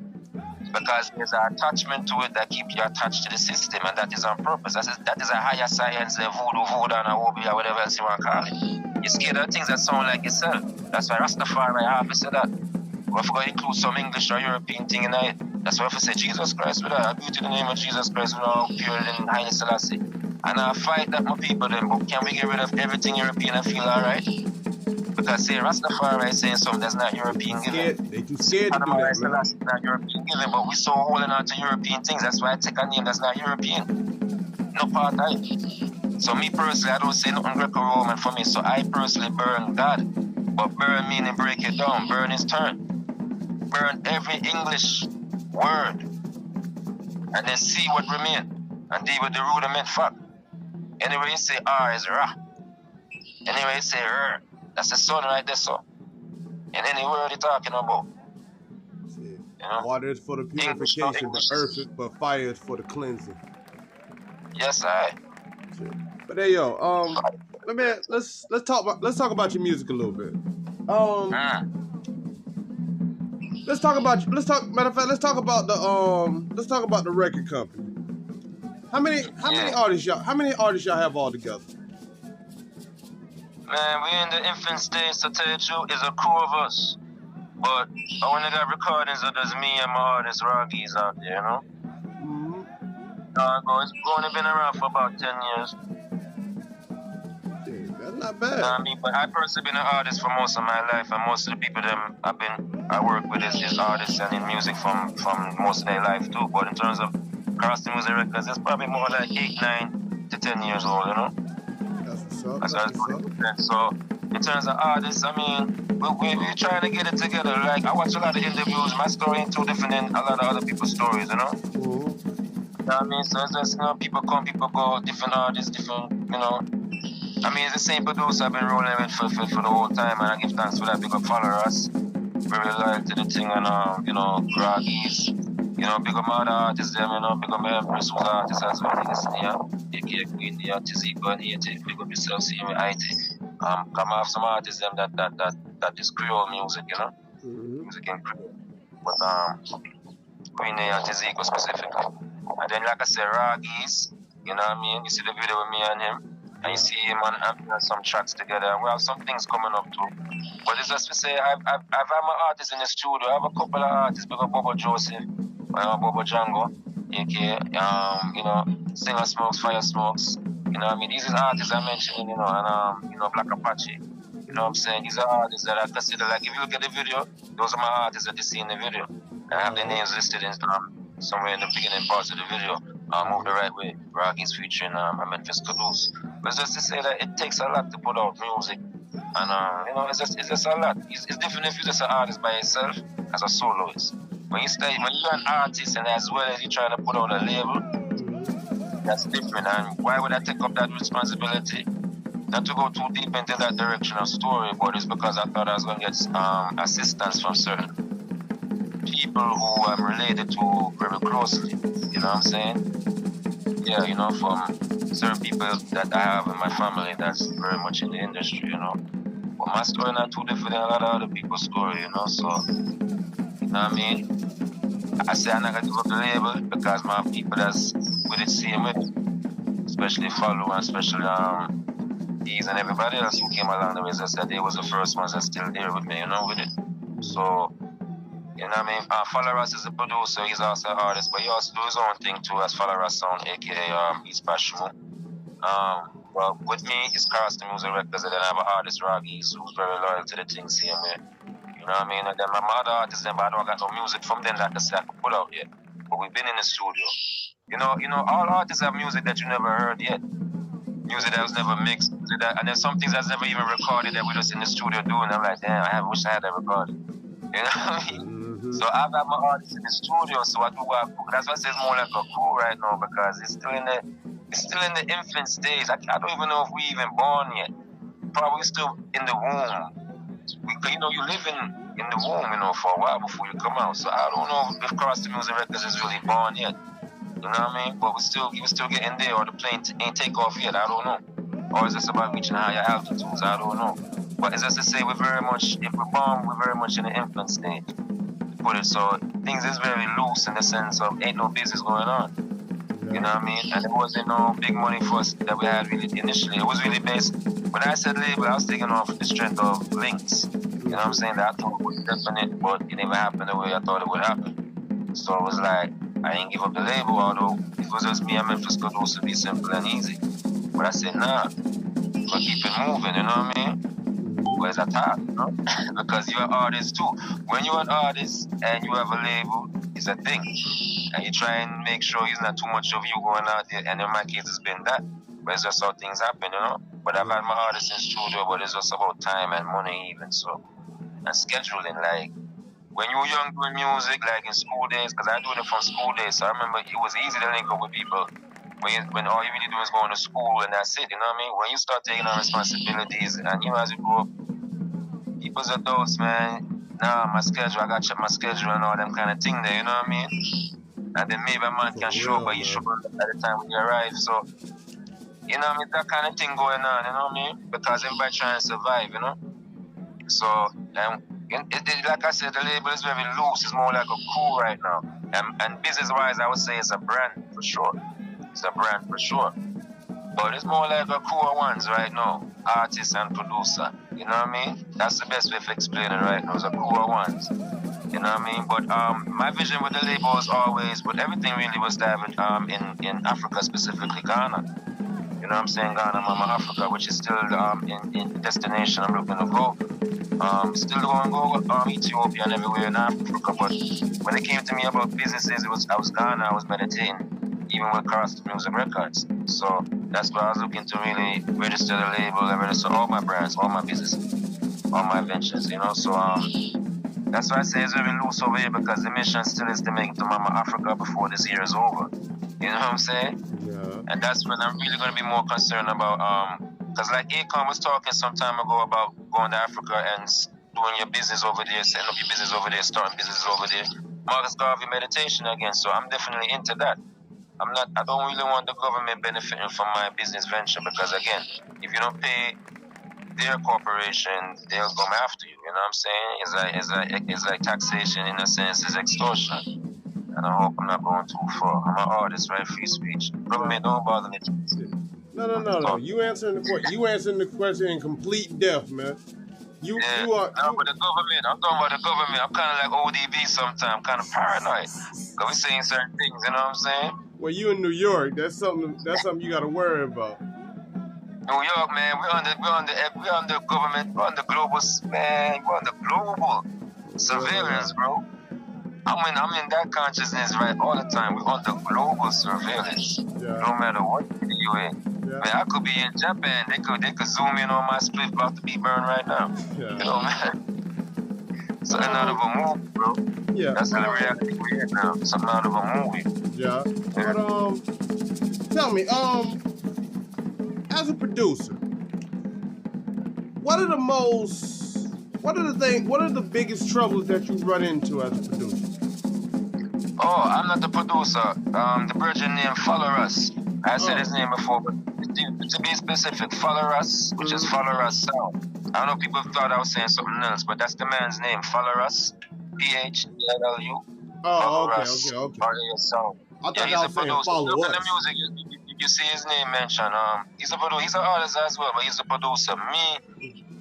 Because there's an attachment to it that keeps you attached to the system, and that is on purpose. That is a higher science than voodoo, and Obi, or whatever else you want to call it. You're scared of things that sound like yourself. That's why Rastafari have to say that. We have to include some English or European thing in it. That's why I have to say Jesus Christ with that. I beauty the name of Jesus Christ with our period in Haile Selassie. And I fight that my people then, but can we get rid of everything European and feel alright? Because say Rastafari is saying something that's not European given. They too scared to do that, man. Selassie is not European given, but we so holding on to European things. That's why I take a name that's not European. No part of it. So me personally, I don't say nothing Greco-Roman for me. So I personally burn God. But burn meaning break it down. Burn is turn. Burn every English word. And then see what remain. And deal with the rudiment fact. Anyway you say R is Ra. Anyway you say R. That's the sun right there, so. And any word you're talking about. You know? Water is for the purification, the earth is for fire is for the cleansing. Yes, I. But hey, yo, let's talk about your music a little bit. Let's talk about the record company. How many artists y'all have all together? Man, we in the infant stage, to tell you the truth, is a crew of us. But when they got recordings, there's me and my artist Raggies out there, you know? It's only been around for about 10 years. Yeah, that's not bad. You know what I mean? But I personally been an artist for most of my life, and most of the people that I work with is artists and in music from most of their life too. But in terms of KaRasta Musec Records, it's probably more like 8, 9 to 10 years old, you know? That's what's up. So in terms of artists, I mean, we're trying to get it together. Like I watch a lot of interviews. My story ain't too different than a lot of other people's stories, you know. Mm-hmm. You know what I mean? So it's just, you know, people come, people go, different artists, different, you know. I mean, it's the same producer I've been rolling with for the whole time, and I give thanks for that. Big up followers, very loyal to the thing, and you know, Groggies. You know, big up my other artists, them, you know, big up my Empress, who's artist as well, aka Queen, the Tizico, and E.T. Big up yourself, see me, IT. Come off some artists, them that is Creole music, you know, music in Creole. But Queen, and Tizico specifically. And then, like I said, Raggies, you know what I mean? You see the video with me and him, and you see him and some tracks together, and we have some things coming up too. But it's just to say, I've had my artists in the studio. I have a couple of artists, big up Bobo Joseph. Bobo Django, aka, you know, Singer Smokes, Fire Smokes, you know what I mean? These are artists I mentioned, you know, and, you know, Black Apache, you know what I'm saying? These are artists that I consider, like, if you look at the video, those are my artists that you see in the video. I have their names listed in somewhere in the beginning parts of the video. Move the Right Way, Raggies featuring Imänefese Qaduse. But it's just to say that it takes a lot to put out music. And, you know, it's just a lot. It's different if you're just an artist by yourself as a soloist. When you're an artist and as well as you're trying to put out a label, that's different. And why would I take up that responsibility? Not to go too deep into that direction of story, but it's because I thought I was going to get assistance from certain people who I'm related to very closely. You know what I'm saying? Yeah, you know, from certain people that I have in my family that's very much in the industry, you know. But my story not too different than a lot of other people's story, you know, so... You know what I mean? I say I'm not gonna give up the label because my people that's with it same with, especially Follow and especially Ease and everybody else who came along the way. As I said, they was the first ones that's still there with me, you know, with it. So, you know what I mean? Follow Us is a producer, he's also an artist, but he also do his own thing too as Follow Us Sound, aka East Passion. Well, with me, it's KaRasta Musec Records, and then I have an artist, Raggies, who's very loyal to the thing, same way. You know what I mean? And then my other artists, but I don't got no music from them that I can put out yet. But we've been in the studio. You know, all artists have music that you never heard yet. Music that was never mixed. And there's some things that's never even recorded that we're just in the studio doing. I'm like, damn, I wish I had that recorded. You know what I mean? So I've got my artists in the studio, so I do what that's why I say it's more like a crew right now because it's still in the infant stage. I don't even know if we even born yet. Probably still in the womb. You know, you live in the womb, you know, for a while before you come out. So I don't know if KaRasta Musec Records is really born yet. You know what I mean? But we're still getting there, or the plane ain't take off yet. I don't know. Or is this about reaching higher altitudes? I don't know. But it's just to say if we're very much in the infant stage. To put it so, things is very loose in the sense of ain't no business going on. You know what I mean? And it wasn't no big money for us that we had really initially. It was really based. When I said label, I was taking off the strength of links. You know what I'm saying? That I thought was definite, but it never happened the way I thought it would happen. So it was like, I didn't give up the label, although it was just me and Imänefese Qaduse to be simple and easy. But I said, nah, we'll keep it moving, you know what I mean? Where's that top, you know? Because you're an artist too. When you're an artist and you have a label, it's a thing. And you try and make sure it's not too much of you going out there. And in my case, it's been that. But it's just how things happen, you know? But I've had my artists in studio, but it's just about time and money even, so. And scheduling, like, when you were young doing music, like in school days, because I do it from school days, so I remember it was easy to link up with people when all you really do is going to school and that's it, you know what I mean? When you start taking on responsibilities, and you know, as you grow up, people's adults, man, nah, my schedule, I got to check my schedule and all them kind of thing there, you know what I mean? And then maybe a man can show up, but he show up at the time when you arrive, so, you know what I mean? That kind of thing going on, you know what I mean? Because everybody trying to survive, you know? So, like I said, the label is very loose. It's more like a crew right now. And business-wise, I would say it's a brand for sure. It's a brand for sure. But it's more like a crew of ones right now. Artist and producer. You know what I mean? That's the best way of explaining it right now. It's a crew of ones. You know what I mean? But my vision with the label is always, but everything really was diving in Africa, specifically Ghana. You know what I'm saying? Ghana, Mama Africa, which is still in the destination I'm looking to go. Still going to go Ethiopia and everywhere in Africa, but when it came to me about businesses, I was Ghana, I was meditating, even with KaRasta Musec Records. So that's why I was looking to really register the label and register all my brands, all my businesses, all my ventures, you know. So that's why I say it's very loose over here, because the mission still is to make it to Mama Africa before this year is over. You know what I'm saying? Yeah. And that's when I'm really going to be more concerned about, because like Akon was talking some time ago about going to Africa and doing your business over there, setting up your business over there, starting businesses over there. Marcus Garvey meditation again, so I'm definitely into that. I don't really want the government benefiting from my business venture, because again, if you don't pay their corporation, they'll come after you, you know what I'm saying? It's like taxation in a sense, is extortion. And I hope I'm not going too far. I'm an artist, right? Free speech. Government don't bother me. No. You answering the question in complete depth, man. But the government, I'm talking about the government. I'm kind of like ODB sometimes, kind of paranoid. Because we're saying certain things, you know what I'm saying? Well, you in New York, that's something you got to worry about. New York, man, we're on the government, we're on the global, man, we're on the global surveillance, bro. I'm in that consciousness right all the time. We're on the global surveillance. Yeah. No matter what you in. Yeah. Man, I could be in Japan. They could zoom in on my split about to be burned right now. Yeah. You know, man. Something out of a movie, bro. Yeah. That's the reality we're in now. Something out of a movie. Yeah. But tell me, as a producer, what are the biggest troubles that you run into as a producer? Oh, I'm not the producer. The virgin name FolloRus. I said his name before, but to be specific, FolloRus, which is FolloRus Sound. I don't know, people thought I was saying something else, but that's the man's name, FolloRus, PHLLU. Oh, okay. Sound. I thought I was saying follow Look us. in the music, you see his name mentioned. He's an artist as well, but he's a producer. Me,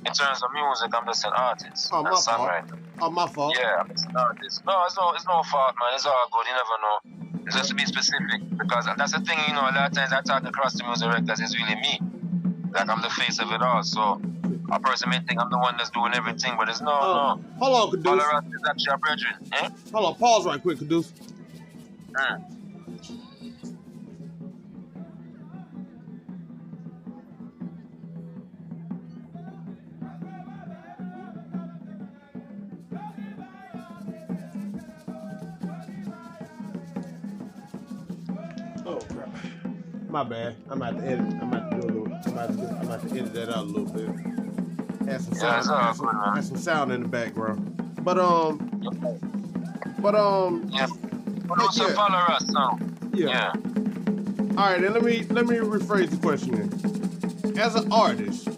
in terms of music, I'm just an artist. Oh, my fault. My fault. Yeah, I'm just an artist. No, it's no fault, man. It's all good. You never know. It's just to be specific, because that's the thing, you know, a lot of times I talk across the music records, it's really me. Like, I'm the face of it all, so a person may think I'm the one that's doing everything, but it's no. Hold on, Qaduse. FolloRus is actually a brethren. Hold on, pause right quick, Qaduse. Oh crap. My bad. I'm about to edit. I'm about to do a little. I'm about to edit that out a little bit. Add some sound. Add some sound in the background. But Yeah. Yeah. Follow us, Yeah. All right, and let me rephrase the question then. As an artist,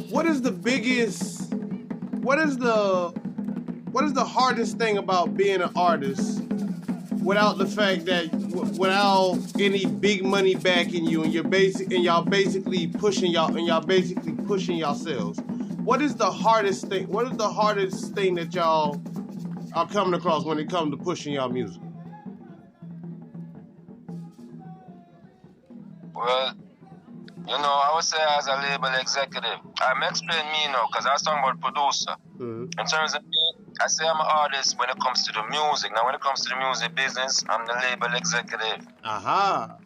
what is the hardest thing about being an artist without the fact that without any big money backing you and y'all basically pushing yourselves? What is the hardest thing? What is the hardest thing that y'all are coming across when it comes to pushing y'all music? Well, I would say as a label executive, I'm explaining me because I was talking about producer. Mm-hmm. In terms of me, I say I'm an artist when it comes to the music. Now, when it comes to the music business, I'm the label executive. Aha.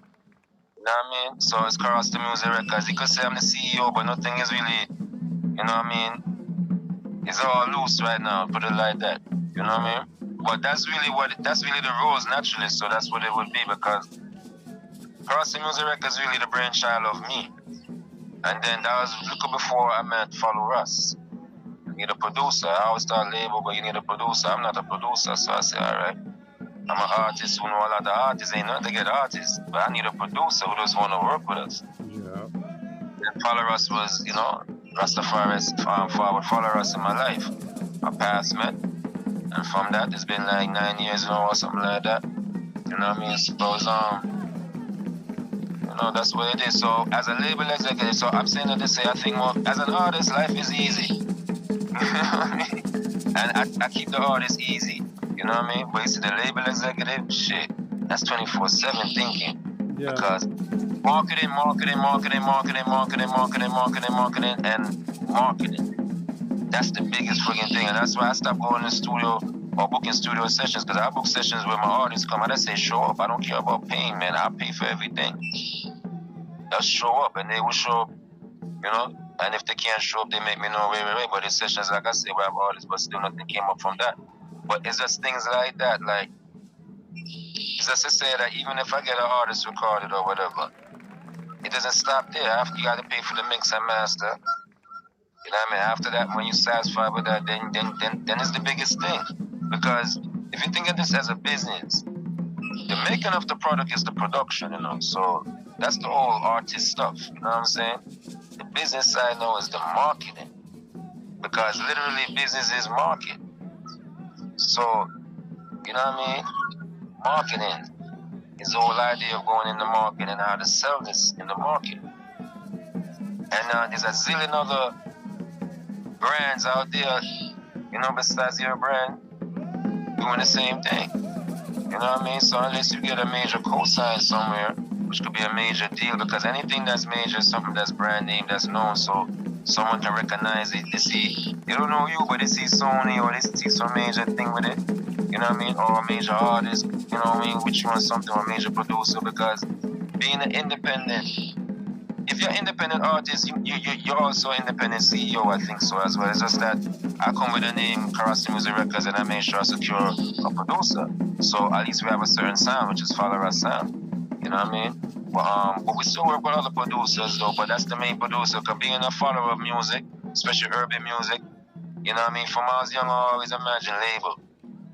You know what I mean? So it's KaRasta Musec Records. You could say I'm the CEO, but nothing is really, it's all loose right now, put it like that. You know what I mean? But that's really the rules naturally, so that's what it would be because KaRasta Musec Records is really the brainchild of me. And then that was before I met Follow Us. You need a producer. I always thought label, but you need a producer. I'm not a producer, so I say, all right. I'm an artist who know a lot of artists. Ain't nothing to get artists, but I need a producer who just want to work with us. Yeah. And Follow Us was, Rastafari's forward Follow Us in my life. My past met. And from that, it's been like 9 years, or something like that. You know what I mean? So it's, that's what it is. So as a label executive, so I'm saying that to say, I think as an artist, life is easy. You know what I mean? And I keep the artist easy. You know what I mean? But you see the label executive, shit, that's 24/7 thinking. Yeah. Because marketing, and marketing. That's the biggest friggin' thing. And that's why I stopped going to the studio or booking studio sessions, because I book sessions where my artists come and I say, show up. I don't care about paying, man. I pay for everything. Just show up, and they will show up, and if they can't show up, they make me know, wait. But the sessions, like I say, we have artists, but still nothing came up from that. But it's just things like that, like, it's just to say that even if I get an artist recorded or whatever, it doesn't stop there. You got to pay for the mix and master. You know what I mean? After that, when you're satisfied with that, then it's the biggest thing. Because if you think of this as a business, the making of the product is the production, So that's the whole artist stuff, you know what I'm saying? The business side now is the marketing. Because literally business is market. So, you know what I mean? Marketing is the whole idea of going in the market and how to sell this in the market. And there's a zillion other brands out there, besides your brand, doing the same thing. You know what I mean? So unless you get a major cosign somewhere, which could be a major deal, because anything that's major is something that's brand name, that's known, so someone can recognize it. They don't know you, but they see Sony or they see some major thing with it. You know what I mean? Or a major artist, you know what I mean? Which you want something, or a major producer, because being an independent, if you're an independent artist, you're also an independent CEO, I think so as well. It's just that I come with the name KaRasta Musec Records and I make sure I secure a producer. So at least we have a certain sound, which is Follow Us sound. You know what I mean? But we still work with other producers though, but that's the main producer. Because being a follower of music, especially urban music, you know what I mean? From when I was young, I always imagined label.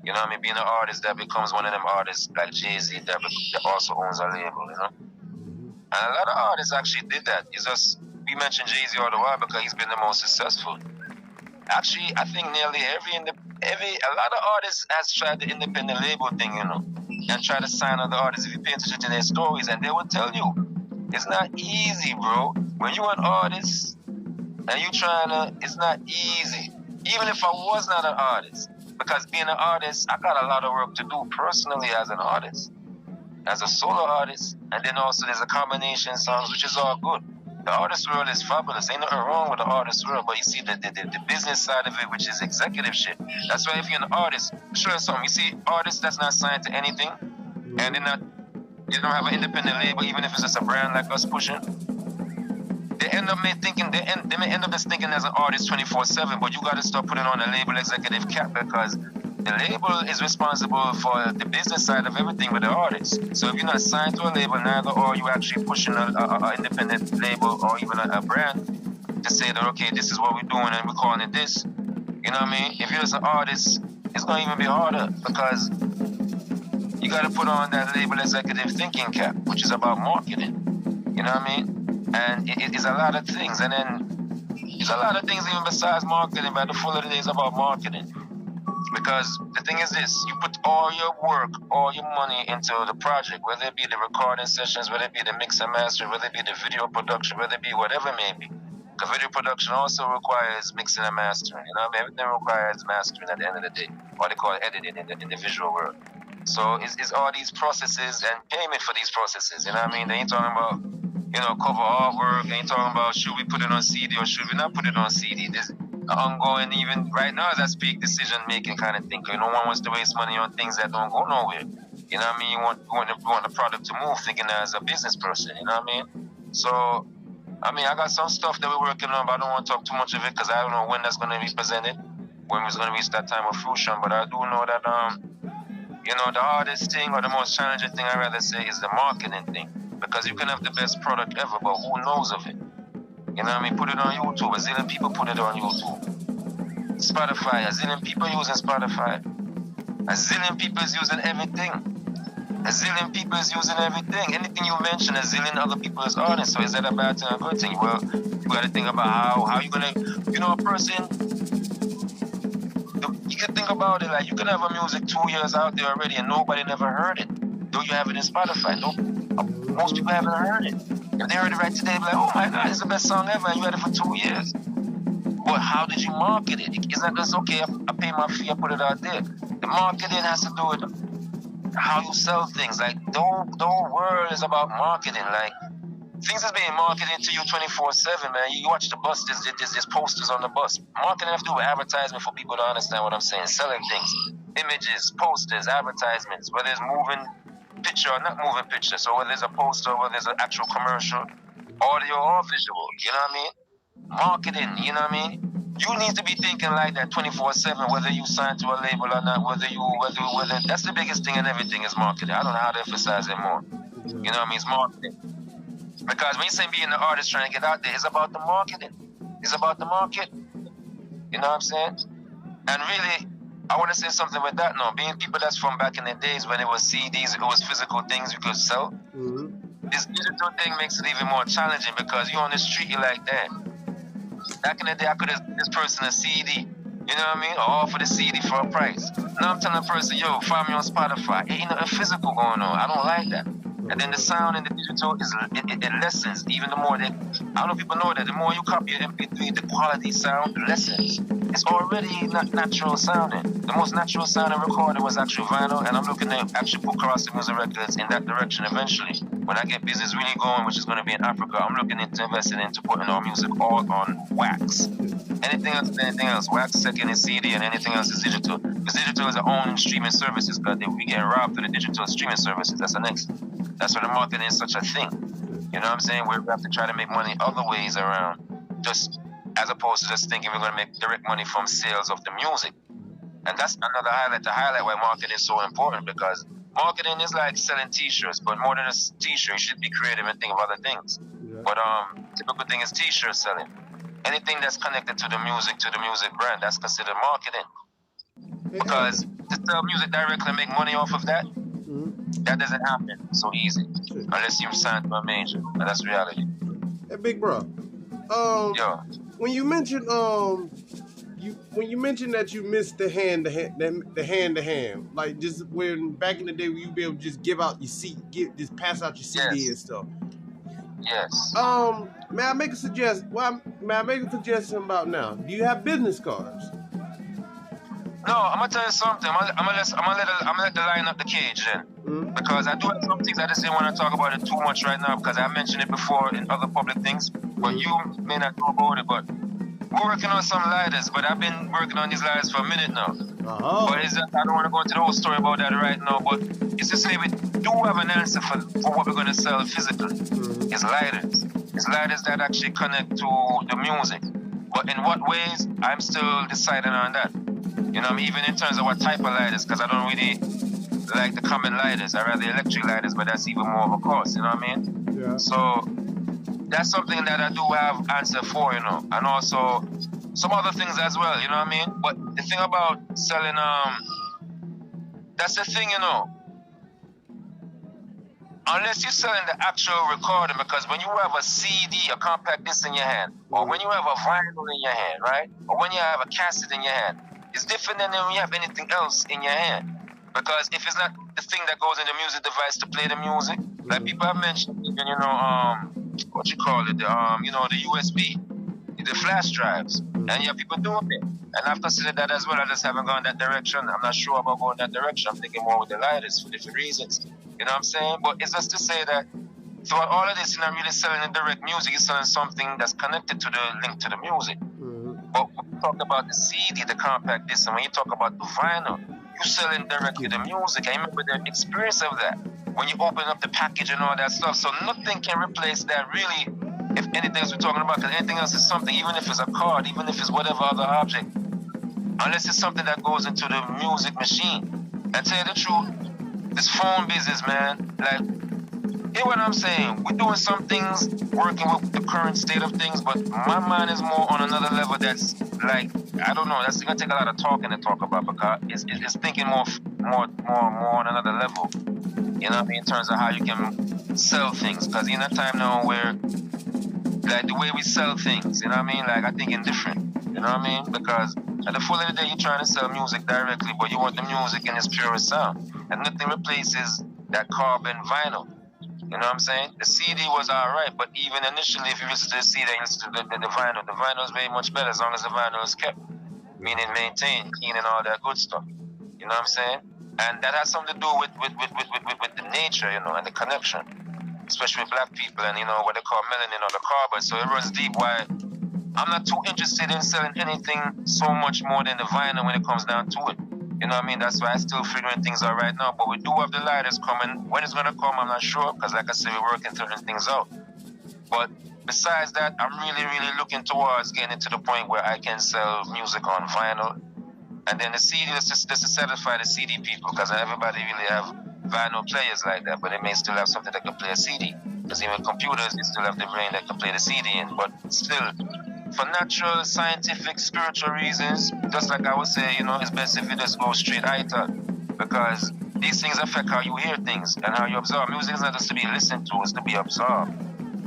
You know what I mean? Being an artist that becomes one of them artists like Jay-Z that also owns a label, And a lot of artists actually did that. It's just, we mentioned Jay-Z all the while because he's been the most successful. Actually, I think nearly a lot of artists has tried the independent label thing, and try to sign other artists if you pay attention to their stories, and they will tell you, it's not easy, bro. When you're an artist and you it's not easy. Even if I was not an artist, because being an artist, I got a lot of work to do personally as an artist, as a solo artist, and then also there's a combination songs, which is all good. The artist world is fabulous. Ain't nothing wrong with the artist world, but you see the business side of it, which is executive shit. That's why if you're an artist, show you something. You see artists that's not signed to anything, and they don't have an independent label, even if it's just a brand like us pushing. They end up thinking they may end up just thinking as an artist 24/7, but you got to start putting on a label executive cap, because the label is responsible for the business side of everything with the artist. So if you're not signed to a label, neither are you actually pushing an independent label or even a brand to say that, okay, this is what we're doing and we're calling it this. You know what I mean? If you're just an artist, it's going to even be harder because you got to put on that label executive thinking cap, which is about marketing. You know what I mean? And it is a lot of things. And then there's a lot of things even besides marketing, but the full of the day is about marketing. Because the thing is this, you put all your work, all your money into the project, whether it be the recording sessions, whether it be the mix and master, whether it be the video production, whether it be whatever it may be. Because video production also requires mixing and mastering. You know what I mean? Everything requires mastering at the end of the day, or they call it editing in the visual world. So it's all these processes and payment for these processes. You know what I mean? They ain't talking about, you know, cover artwork. They ain't talking about should we put it on CD or should we not put it on CD. There's ongoing, even right now as I speak, decision making kind of thing. No one wants to waste money on things that don't go nowhere. You know what I mean? You want the product to move, thinking as a business person. You know what I mean? So, I mean, I got some stuff that we're working on, but I don't want to talk too much of it because I don't know when that's going to be presented, when it's going to reach that time of fruition. But I do know that, you know, the hardest thing or the most challenging thing I'd rather say is the marketing thing. Because you can have the best product ever, but who knows of it? You know what I mean? Put it on YouTube. A zillion people put it on YouTube. Spotify. A zillion people using Spotify. A zillion people is using everything. A zillion people is using everything. Anything you mention, a zillion other people is on it. So is that a bad thing or a good thing? Well, you got to think about how you going to, you know, a person, you can think about it like you can have a music 2 years out there already and nobody never heard it. Though you have it in Spotify. Most people haven't heard it. If they heard it right today, they'll be like, oh my God, it's the best song ever, and you had it for 2 years. But how did you market it? It's not just, okay, I pay my fee, I put it out there. The marketing has to do with how you sell things. Like, the whole world is about marketing. Like, things is being marketed to you 24/7, man. You watch the bus, there's posters on the bus. Marketing has to do with advertisement for people to understand what I'm saying. Selling things, images, posters, advertisements, whether it's moving picture or not moving picture. So whether there's a poster, whether there's an actual commercial, audio or visual, you know what I mean? Marketing, you know what I mean? You need to be thinking like that 24/7, whether you sign to a label or not, whether that's the biggest thing in everything is marketing. I don't know how to emphasize it more. You know what I mean? It's marketing. Because when you say being the artist trying to get out there, it's about the marketing. It's about the market. You know what I'm saying? And really, I want to say something with that now. Being people that's from back in the days when it was CDs, it was physical things you could sell. Mm-hmm. This digital thing makes it even more challenging because you're on the street, you're like, damn. Back in the day, I could have this person a CD. You know what I mean? Or offer the CD for a price. Now I'm telling a person, yo, find me on Spotify. Ain't nothing physical going on. I don't like that. And then the sound in the digital it lessens even the more that, I don't know if people know that the more you copy your MP3, the quality sound lessens. It's already not natural sounding. The most natural sounding recording was actually vinyl, and I'm looking to actually put KaRasta Musec Records in that direction eventually. When I get business really going, which is going to be in Africa, I'm looking into investing into putting our music all on wax. Anything else. Wax second is CD and anything else is digital. Because digital is our own streaming services, because we get robbed through the digital streaming services. That's the next. That's why the marketing is such a thing. You know what I'm saying? We have to try to make money other ways around, just as opposed to just thinking we're going to make direct money from sales of the music. And that's another highlight to highlight why marketing is so important, because marketing is like selling t-shirts, but more than a t-shirt, you should be creative and think of other things. Yeah. But typical thing is t-shirt selling. Anything that's connected to the music brand, that's considered marketing. Because to sell music directly and make money off of that, that doesn't happen so easy unless you sign to a major, and that's reality. Hey, big bro. When you mentioned that you missed the hand to hand, like just when back in the day, when you be able to just give out your just pass out your CD and stuff. Yes. May I make a suggestion? May I make a suggestion about now? Do you have business cards? No, I'm gonna tell you something. I'm gonna let the lion up the cage then. Because I do have some things I just didn't want to talk about it too much right now because I mentioned it before in other public things. But you may not know about it, but we're working on some lighters, but I've been working on these lighters for a minute now. But I don't want to go into the whole story about that right now, but it's just say we do have an answer for what we're going to sell physically. It's lighters. It's lighters that actually connect to the music. But in what ways, I'm still deciding on that. You know what I mean? Even in terms of what type of lighters, because I don't really like the common lighters. I rather electric lighters, but that's even more of a cost, you know what I mean? Yeah. So that's something that I do have answer for, you know, and also some other things as well, you know what I mean? But the thing about selling, that's the thing, you know. Unless you're selling the actual recording, because when you have a CD, a compact disc in your hand, or when you have a vinyl in your hand, right? Or when you have a cassette in your hand, it's different than when you have anything else in your hand. Because if it's not the thing that goes in the music device to play the music, like people have mentioned, even, you know, what you call it, you know, the USB, the flash drives, and yeah, people doing it. And I've considered that as well. I just haven't gone that direction. I'm not sure about going that direction. I'm thinking more with the lighters for different reasons. You know what I'm saying? But it's just to say that throughout all of this, you're not really selling the direct music. You're selling something that's connected to the link to the music. But when you talk about the CD, the compact disc, and when you talk about the vinyl, you're selling directly the music. I remember the experience of that when you open up the package and all that stuff. So nothing can replace that, really, if anything else we're talking about, because anything else is something, even if it's a card, even if it's whatever other object, unless it's something that goes into the music machine. And tell you the truth, this phone business, man, like, hear what I'm saying? We're doing some things, working with the current state of things, but my mind is more on another level that's like, I don't know, that's gonna take a lot of talking to talk about, because it's thinking more on another level. You know what I mean? In terms of how you can sell things. Because in a time now where, like, the way we sell things, you know what I mean? Like, I think different. You know what I mean? Because at the full of the day, you're trying to sell music directly, but you want the music in its purest sound. And nothing replaces that carbon vinyl. You know what I'm saying? The CD was alright, but even initially, if you listen to the CD, you listen to the vinyl. The vinyl is very much better as long as the vinyl is kept, meaning maintained, clean, and all that good stuff. You know what I'm saying? And that has something to do with the nature, you know, and the connection, especially with black people and, you know, what they call melanin or the carbon. So it runs deep. Why I'm not too interested in selling anything so much more than the vinyl when it comes down to it. You know what I mean? That's why I'm still figuring things out right now. But we do have the lighters coming. When it's going to come, I'm not sure. Because like I said, we're working certain things out. But besides that, I'm really looking towards getting to the point where I can sell music on vinyl. And then the CD, just to satisfy the CD people. Because everybody really have vinyl players like that. But they may still have something that can play a CD. Because even computers, they still have the brain that can play the CD in. But still, for natural, scientific, spiritual reasons, just like I would say, you know, it's best if you just go straight either, because these things affect how you hear things and how you absorb. Music is not just to be listened to, it's to be absorbed.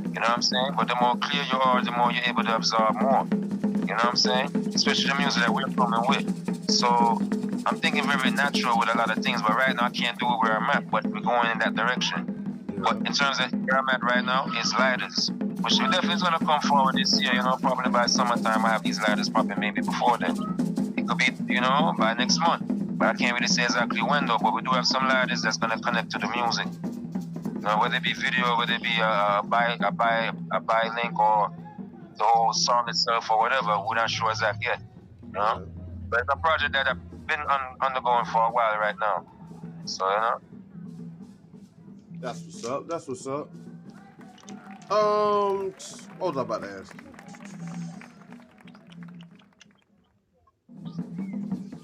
You know what I'm saying? But the more clear you are, the more you're able to absorb more. You know what I'm saying? Especially the music that we're coming with. So I'm thinking very natural with a lot of things, but right now I can't do it where I'm at, but we're going in that direction. But in terms of where I'm at right now, it's lighters, which we definitely is going to come forward this year, you know, probably by summertime I have these lighters popping, maybe before then. It could be, you know, by next month. But I can't really say exactly when though, but we do have some lighters that's going to connect to the music. You know, whether it be video, whether it be a buy link or the whole song itself or whatever, we're not sure exactly yet, you know. But it's a project that I've been undergoing for a while right now. So, you know. That's what's up. That's what's up. What was I about to ask?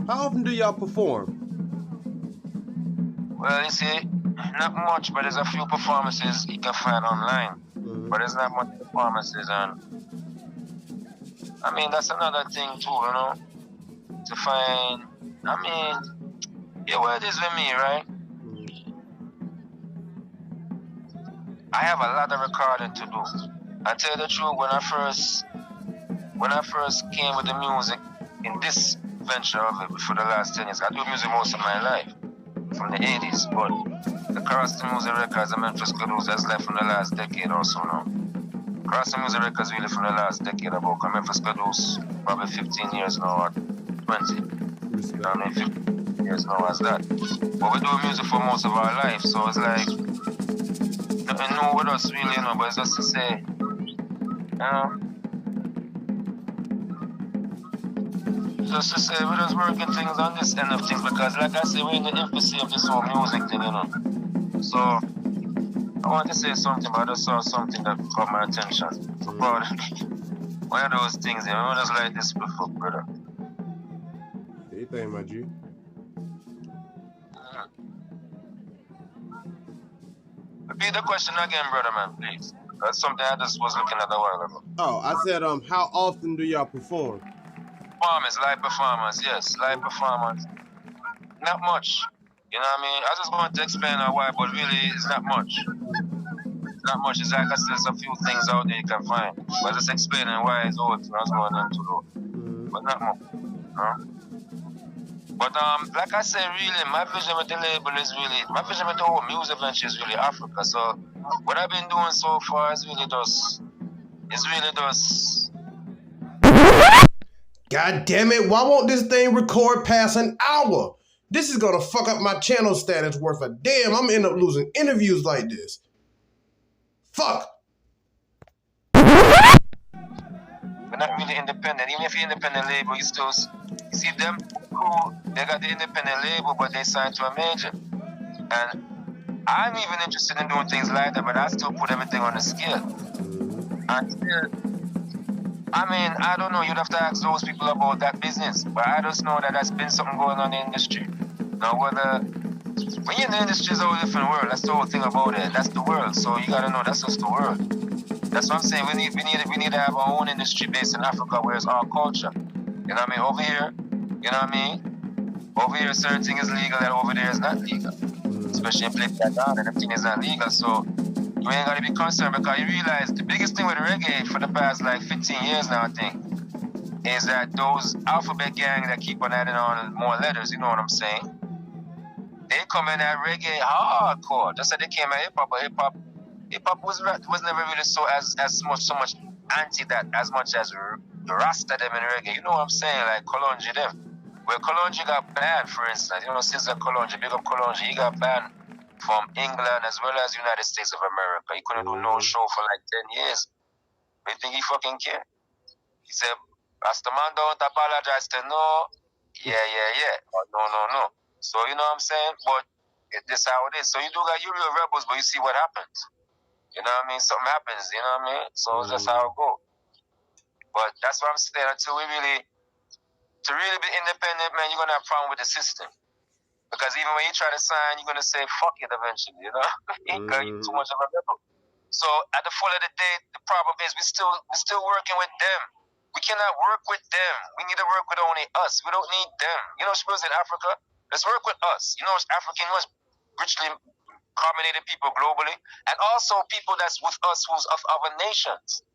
How often do y'all perform? Well, you see, not much, but there's a few performances you can find online. But there's not much performances, and I mean, that's another thing too, you know, to find, I mean, yeah, what it is with me, right? I have a lot of recording to do. I tell you the truth, when I first came with the music in this venture of it for the last 10 years, I do music most of my life, from the 80s, but the KaRasta Musec Records, Imänefese Qaduse, has left from the last decade or so now. KaRasta Musec Records really from the last decade, about Imänefese Qaduse, probably 15 years now or 20. You know what I mean? 15 years now as that. But we do music for most of our life, so it's like, nothing new with us really, you know, but it's just to say, you know, just to say we're just working things on this end of things, because like I say, we're in the infancy of this whole music thing, you know. So I want to say something, but I just saw something that caught my attention. One of those things, you know, just like this before, brother. thing, my G. Repeat the question again, brother, man, please. That's something I just was looking at a while ago. Oh, I said, how often do y'all perform? Performance, live performance, yes, live performance. Not much. You know what I mean? I just want to explain why, but really, it's not much. Not much. It's like I said, there's a few things out there you can find. But just explaining why it's all what's going on to do. But not much. Huh? But like I said, really, my vision with the label is really, my vision with the whole music venture is really Africa. So what I've been doing so far is really just, God damn it, why won't this thing record past an hour? This is gonna fuck up my channel status worth a damn. I'm gonna end up losing interviews like this. Fuck. We're not really independent. Even if you're independent label, you still, you see them cool, they got the independent label, but they signed to a major. And I'm even interested in doing things like that, but I still put everything on the scale. And still, I mean, I don't know, you'd have to ask those people about that business, but I just know that there's been something going on in the industry. Now, whether, when you're in the industry, it's a whole different world. That's the whole thing about it. That's the world. So you gotta know that's just the world. That's what I'm saying. We need to have our own industry based in Africa where it's our culture. You know what I mean? Over here, you know what I mean? Over here, certain thing is legal and over there is not legal. Especially in places like that, and everything is not legal. So you ain't gotta be concerned because you realize the biggest thing with reggae for the past like 15 years now, I think, is that those alphabet gang that keep on adding on more letters, you know what I'm saying? They come in at reggae hardcore. Just like they came at hip hop, but hip hop was never really so much anti that as much as the Rasta them in reggae. You know what I'm saying? Like Kolonji them. Where Kolonji got banned, for instance, you know, Sister Kolonji, big up Kolonji, he got banned from England as well as United States of America. He couldn't do no show for like 10 years. But you think he fucking care? He said, Rastaman don't apologize to no, yeah, or no. So you know what I'm saying? But this how it is. So you do got you real rebels, but you see what happens. You know what I mean? Something happens, you know what I mean? So that's how it go. But that's what I'm saying. Until to really be independent, man, you're gonna have a problem with the system. Because even when you try to sign, you're gonna say fuck it eventually, you know? Because you're too much of a rebel. So at the full of the day, the problem is we're still working with them. We cannot work with them. We need to work with only us. We don't need them. You know, suppose in Africa, let's work with us. You know, African was richly carbonated people globally, and also people that's with us who's of other nations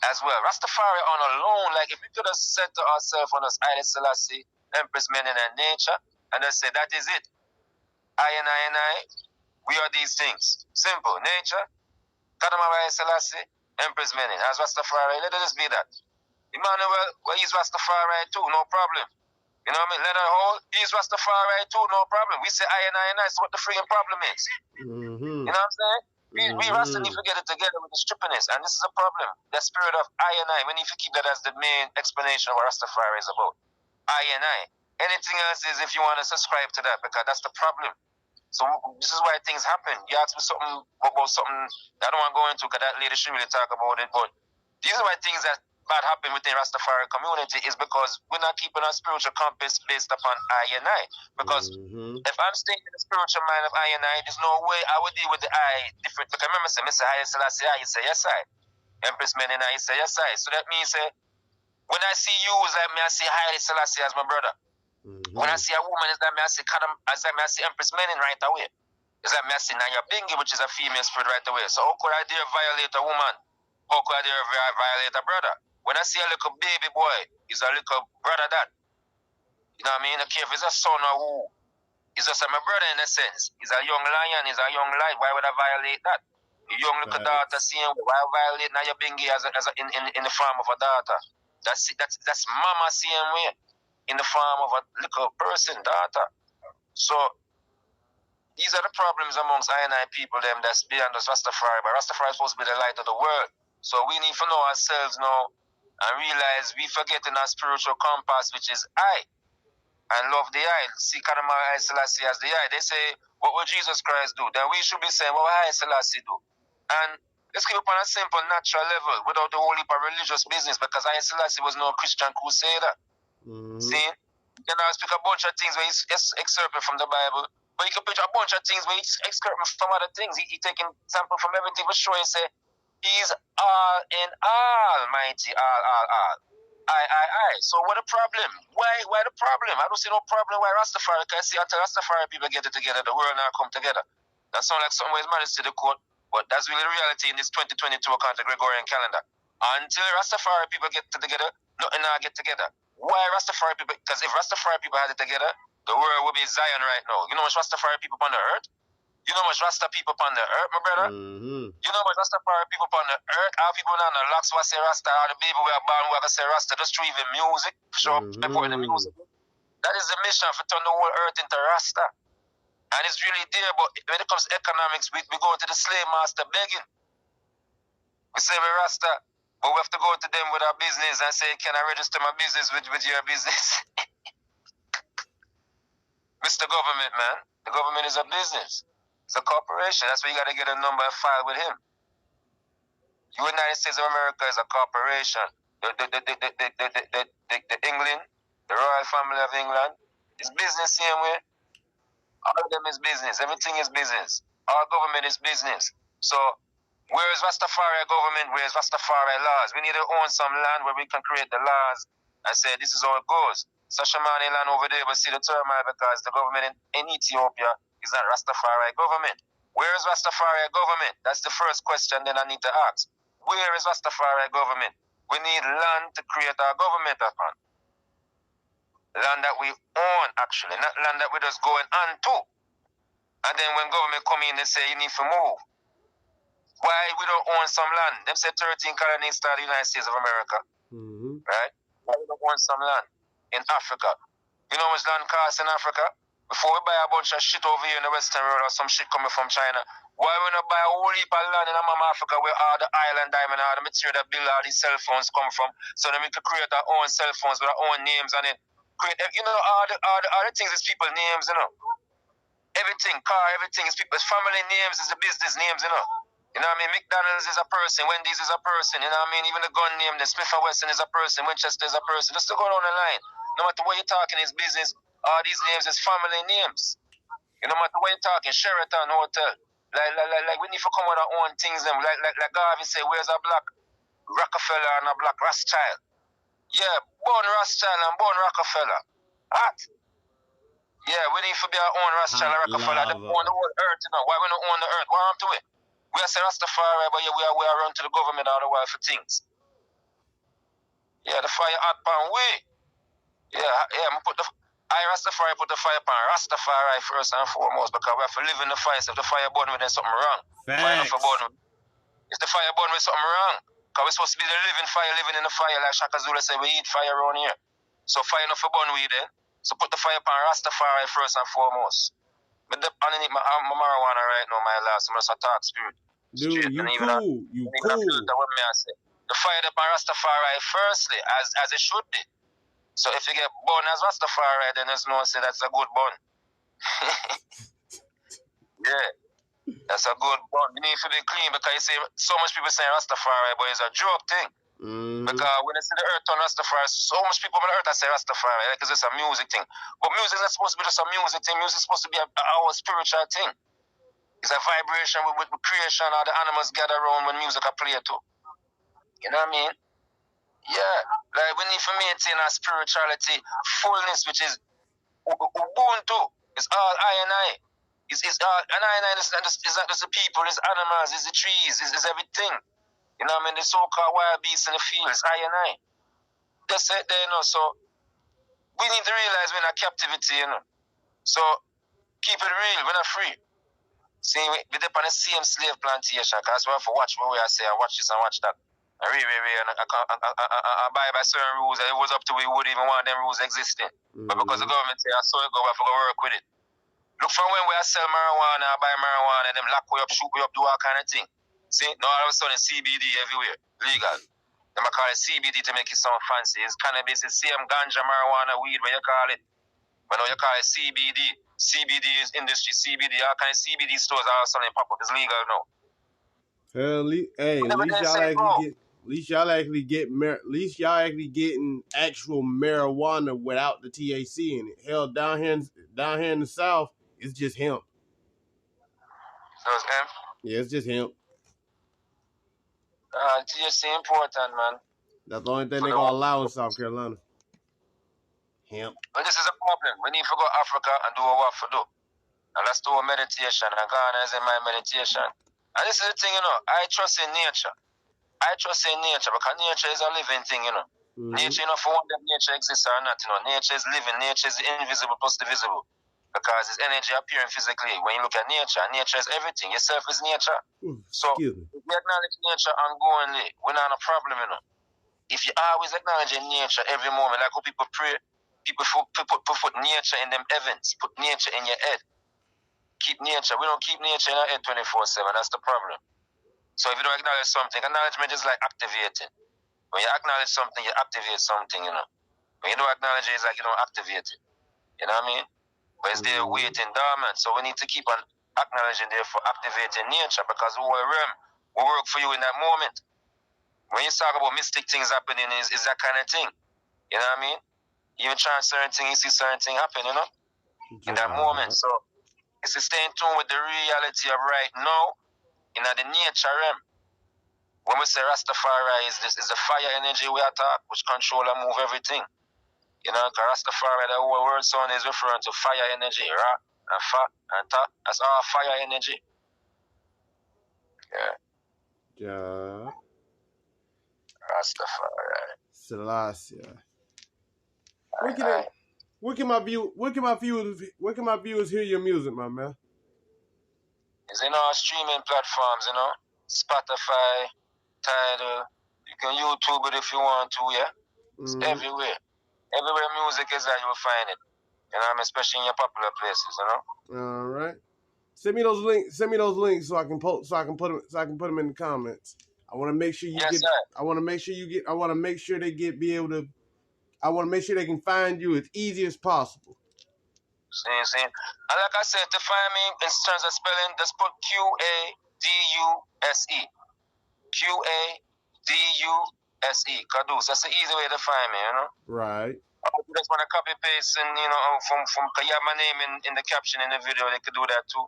as well. Rastafari on alone, like if we could have said to ourselves on us, I, Selassie, Empress, Menin, and Nature, and then say that is it. I, we are these things. Simple. Nature, Kadama Selassie, Empress, Menin. As Rastafari, let it just be that. Emmanuel, well, he's Rastafari too, no problem. You know what I mean? Leonard Hall, he's Rastafari too, no problem. We say I, so what the freaking problem is? You know what I'm saying? We Rasta need to get it together with the strippiness, and this is a problem. The spirit of I, we need to keep that as the main explanation of what Rastafari is about. I. Anything else is if you want to subscribe to that, because that's the problem. So this is why things happen. You asked me something about something that I don't want to go into, because that lady should really talk about it, but these are why things that bad happen within Rastafari community is because we're not keeping our spiritual compass based upon I. Because if I'm staying in the spiritual mind of I, there's no way I would deal with the I different. Because remember, say, Mr. I, Selassie, I, you say, yes, I. Empress Men and I, you say, yes, I. So that means, when I see you, it's like me, I see Haile Selassie as my brother. When I see a woman, it's like me, I see Empress Men right away. It's like me, I see Naya Bingi, which is a female spirit right away. So how could I dare violate a woman? How could I dare violate a brother? When I see a little baby boy, he's a little brother that. You know what I mean? I don't care if it's a son or who. He's just my brother in a sense. He's a young lion, he's a young light. Why would I violate that? A young little daughter seeing, why violate Naya Bingi in the form of a daughter? That's mama seeing me in the form of a little person, daughter. So these are the problems amongst I people, them that's beyond us Rastafari. But Rastafari is supposed to be the light of the world. So we need to know ourselves now and realize we forgetting our spiritual compass, which is I. And love the I. See Kadama I Selassie as the I. They say, what will Jesus Christ do? Then we should be saying, what will I Selassie do? And let's keep it on a simple, natural level without the whole heap of religious business, because I Selassie was no Christian crusader. See? You can always pick a bunch of things where he's excerpting from the Bible, but you can pick a bunch of things where he's excerpting from other things. He taking sample from everything for sure. He say, he's all in all, mighty, all. I. So what the problem? Why the problem? I don't see no problem why Rastafari, because I see until Rastafari people get it together, the world now come together. That sounds like some ways managed to the court, but that's really the reality in this 2022 account of Gregorian calendar. Until Rastafari people get together, nothing now get together. Why Rastafari people? Because if Rastafari people had it together, the world would be Zion right now. You know how much Rastafari people on the earth? You know how much Rasta people on the earth, my brother? Mm-hmm. You know how much Rastafari people on the earth? How people on the locks will say Rasta, all the baby we are born, we are going to say Rasta, just through even music, show support the music. That is the mission for turn the whole earth into Rasta. And it's really there, but when it comes to economics, we go to the slave master begging. We say we're Rasta, but we have to go to them with our business and say, can I register my business with your business? Mr. Government, man. The government is a business. It's a corporation. That's why you got to get a number and file with him. The United States of America is a corporation. The England, the royal family of England, is business same way. All of them is business. Everything is business. Our government is business. So, where is Rastafari government? Where is Rastafari laws? We need to own some land where we can create the laws and say this is how it goes. Sashamani land over there, but see the turmoil because the government in Ethiopia is not Rastafari government. Where is Rastafari government? That's the first question then I need to ask. Where is Rastafari government? We need land to create our government upon. Land that we own, actually, not land that we're just going on to. And then when government come in, they say you need to move. Why we don't own some land? Them say 13 colonies started the United States of America. Right? Why we don't own some land in Africa? You know how much land costs in Africa? Before we buy a bunch of shit over here in the Western world or some shit coming from China, why we not buy a whole heap of land in Mama Africa where all the island diamond, all the material that build all these cell phones come from, so that we could create our own cell phones with our own names on it. Create, you know, all the things is people names, you know. Everything, car, everything is people's family names, is the business names, you know. You know what I mean? McDonald's is a person, Wendy's is a person, you know what I mean? Even the gun name, the Smith & Wesson is a person, Winchester is a person. Just to go down the line. No matter what you're talking is business, all these names is family names. You know, no matter what you're talking, Sheraton Hotel. Like we need to come with our own things. Like Garvey say, where's a black Rockefeller and a black Rothschild? Yeah, born Rothschild and born Rockefeller. Hot. Yeah, we need to be our own Rothschild and Rockefeller. They own the whole earth, you know. Why we don't own the earth? Why am to it? We are saying Rastafari, but yeah, we are run to the government all the while for things. Yeah, the fire hot pan way. Yeah, Rastafari put the fire pan Rastafari first and foremost because we have to live in the fire. So if the fire burn with something wrong. Facts. If the fire burn with something wrong, because we're supposed to be the living fire, living in the fire, like Shaka Zulu said, we eat fire around here. So fire not for burn with then. So put the fire pan Rastafari first and foremost. But underneath my marijuana right now, my last, I'm just a talk spirit. Dude, you cool. You cool. The fire upon Rastafari firstly, as it should be. So if you get born as Rastafari, then there's no say that's a good bun. Yeah, that's a good bun. You need to be clean because you see so much people saying Rastafari, but it's a joke thing. Because when they see the earth on Rastafari, so much people on the earth that say Rastafari, like it's just a music thing. But music is not supposed to be just a music thing. Music is supposed to be our spiritual thing. It's a vibration with creation. All the animals gather around when music are played too. You know what I mean? Yeah. Like we need to maintain our spirituality, fullness, which is Ubuntu. It's all I and I. It's all and I is not just the people, it's animals, it's the trees, it's everything. You know what I mean? The so-called wild beasts in the fields, I and I. That's it there, you know. So we need to realize we're in a captivity, you know. So keep it real, we're not free. See, we dip on the same slave plantation, because we have to watch what we are saying, watch this and watch that. And and abide by certain rules, and it was up to we would even want them rules existing. But because the government say, I saw it go, we have to go work with it. Look from when we sell marijuana, buy marijuana, them lock we up, shoot we up, do all kind of thing. See, now all of a sudden CBD everywhere, legal. They might call it CBD to make it sound fancy. It's cannabis, it's same ganja, marijuana, weed, what you call it. But now you call it CBD. CBD is industry, CBD, all kind of CBD stores all of a sudden pop up. It's legal now. Hell, hey, at least y'all At least y'all actually getting actual marijuana without the THC in it. Hell, down here in the South, it's just hemp. So it's hemp? Yeah, it's just hemp. THC important, man. That's the only thing they're gonna allow in South Carolina. Hemp. But this is a problem. We need to go to Africa and do what we do. And let's do a meditation. And Ghana is in my meditation. And this is the thing, I trust in nature. I trust in nature because nature is a living thing, Mm-hmm. Nature, for one, that nature exists or not, Nature is living. Nature is the invisible plus the visible. Because it's energy appearing physically. When you look at nature is everything. Yourself is nature. So, if you acknowledge nature ongoingly, we're not a problem, If you always acknowledge nature every moment, like how people pray, people put nature in them heavens, put nature in your head. Keep nature. We don't keep nature in our head 24/7. That's the problem. So if you don't acknowledge something, acknowledgement is like activating. When you acknowledge something, you activate something, When you don't acknowledge it, it's like you don't activate it. You know what I mean? But it's there waiting dormant. So we need to keep on acknowledging there for activating nature because we will work for you in that moment. When you talk about mystic things happening, is that kind of thing. You know what I mean? You try certain things, you see certain thing happen, in that moment. So it's to stay in tune with the reality of right now in the nature realm. When we say Rastafari is the fire energy we attack, which control and move everything. Rastafari, the whole word sound is referring to fire energy, Ra and Fa and Ta. That's all fire energy. Yeah. Rastafari. Selassie. Where can my viewers hear your music, my man? It's in our streaming platforms, Spotify, Tidal. You can YouTube it if you want to, yeah? It's everywhere. Everywhere music is at, you will find it. Especially in your popular places, All right. Send me those links so I can put them in the comments. I want to make sure I want to make sure they can find you as easy as possible. See. And like I said, to find me in terms of spelling, just put Qaduse. Qaduse. Qaduse. That's the easy way to find me, Right. You just want to copy paste and from you have my name in the caption in the video, they could do that too.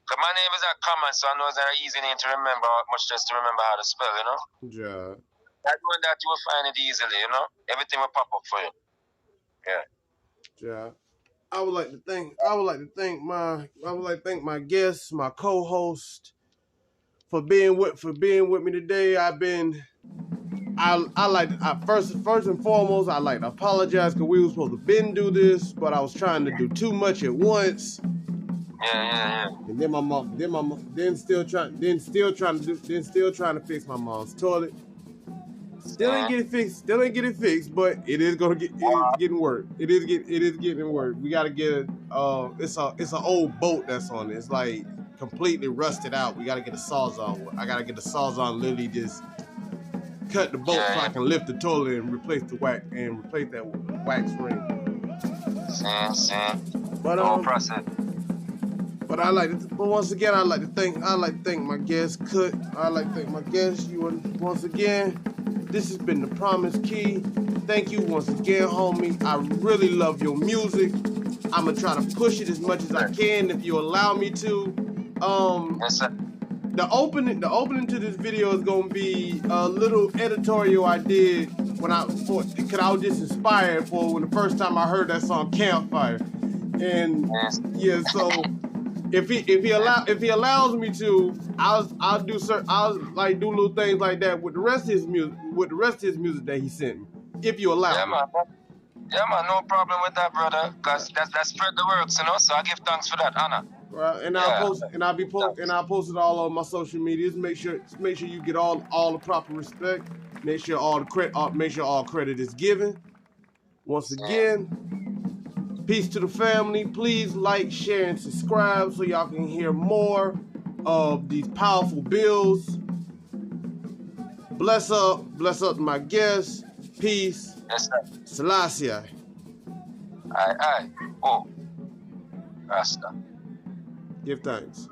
Because my name is not common, so I know it's not an easy name to remember, much just to remember how to spell, Yeah. By doing that, you will find it easily, Everything will pop up for you. Yeah. I would like to thank my guests, my co-host, for being with me today. First and foremost, I'd like to apologize because we were supposed to do this, but I was trying to do too much at once. Yeah. And then still trying to fix my mom's toilet. Still ain't get it fixed, but it is getting work. It is getting work. We gotta get it's an old boat that's on it. It's like completely rusted out. We gotta get a Sawzall. I gotta get the Sawzall, literally just cut the bolt so I can lift the toilet and replace that wax ring. But process. But once again, I'd like to thank my guest, Kut. I'd like to thank my guest, you once again. This has been the Promise Key. Thank you once again, homie. I really love your music. I'm gonna try to push it as much as I can if you allow me to. Yes, sir. The opening to this video is gonna be a little editorial I did because I was just inspired for when the first time I heard that song Campfire, and yeah, so if he allows me to, I'll do little things like that with the rest of his music that he sent me, if you allow me. Yeah, man, no problem with that, brother. Cause that spread the word, So I give thanks for that, Anna. Right, and I'll post it all on my social medias. Make sure you get all the proper respect. Make sure all credit is given. Once again, peace to the family. Please like, share, and subscribe so y'all can hear more of these powerful bills. Bless up to my guests. Peace. Yes, sir. Selassie. Aye. Oh, Rasta. Give thanks.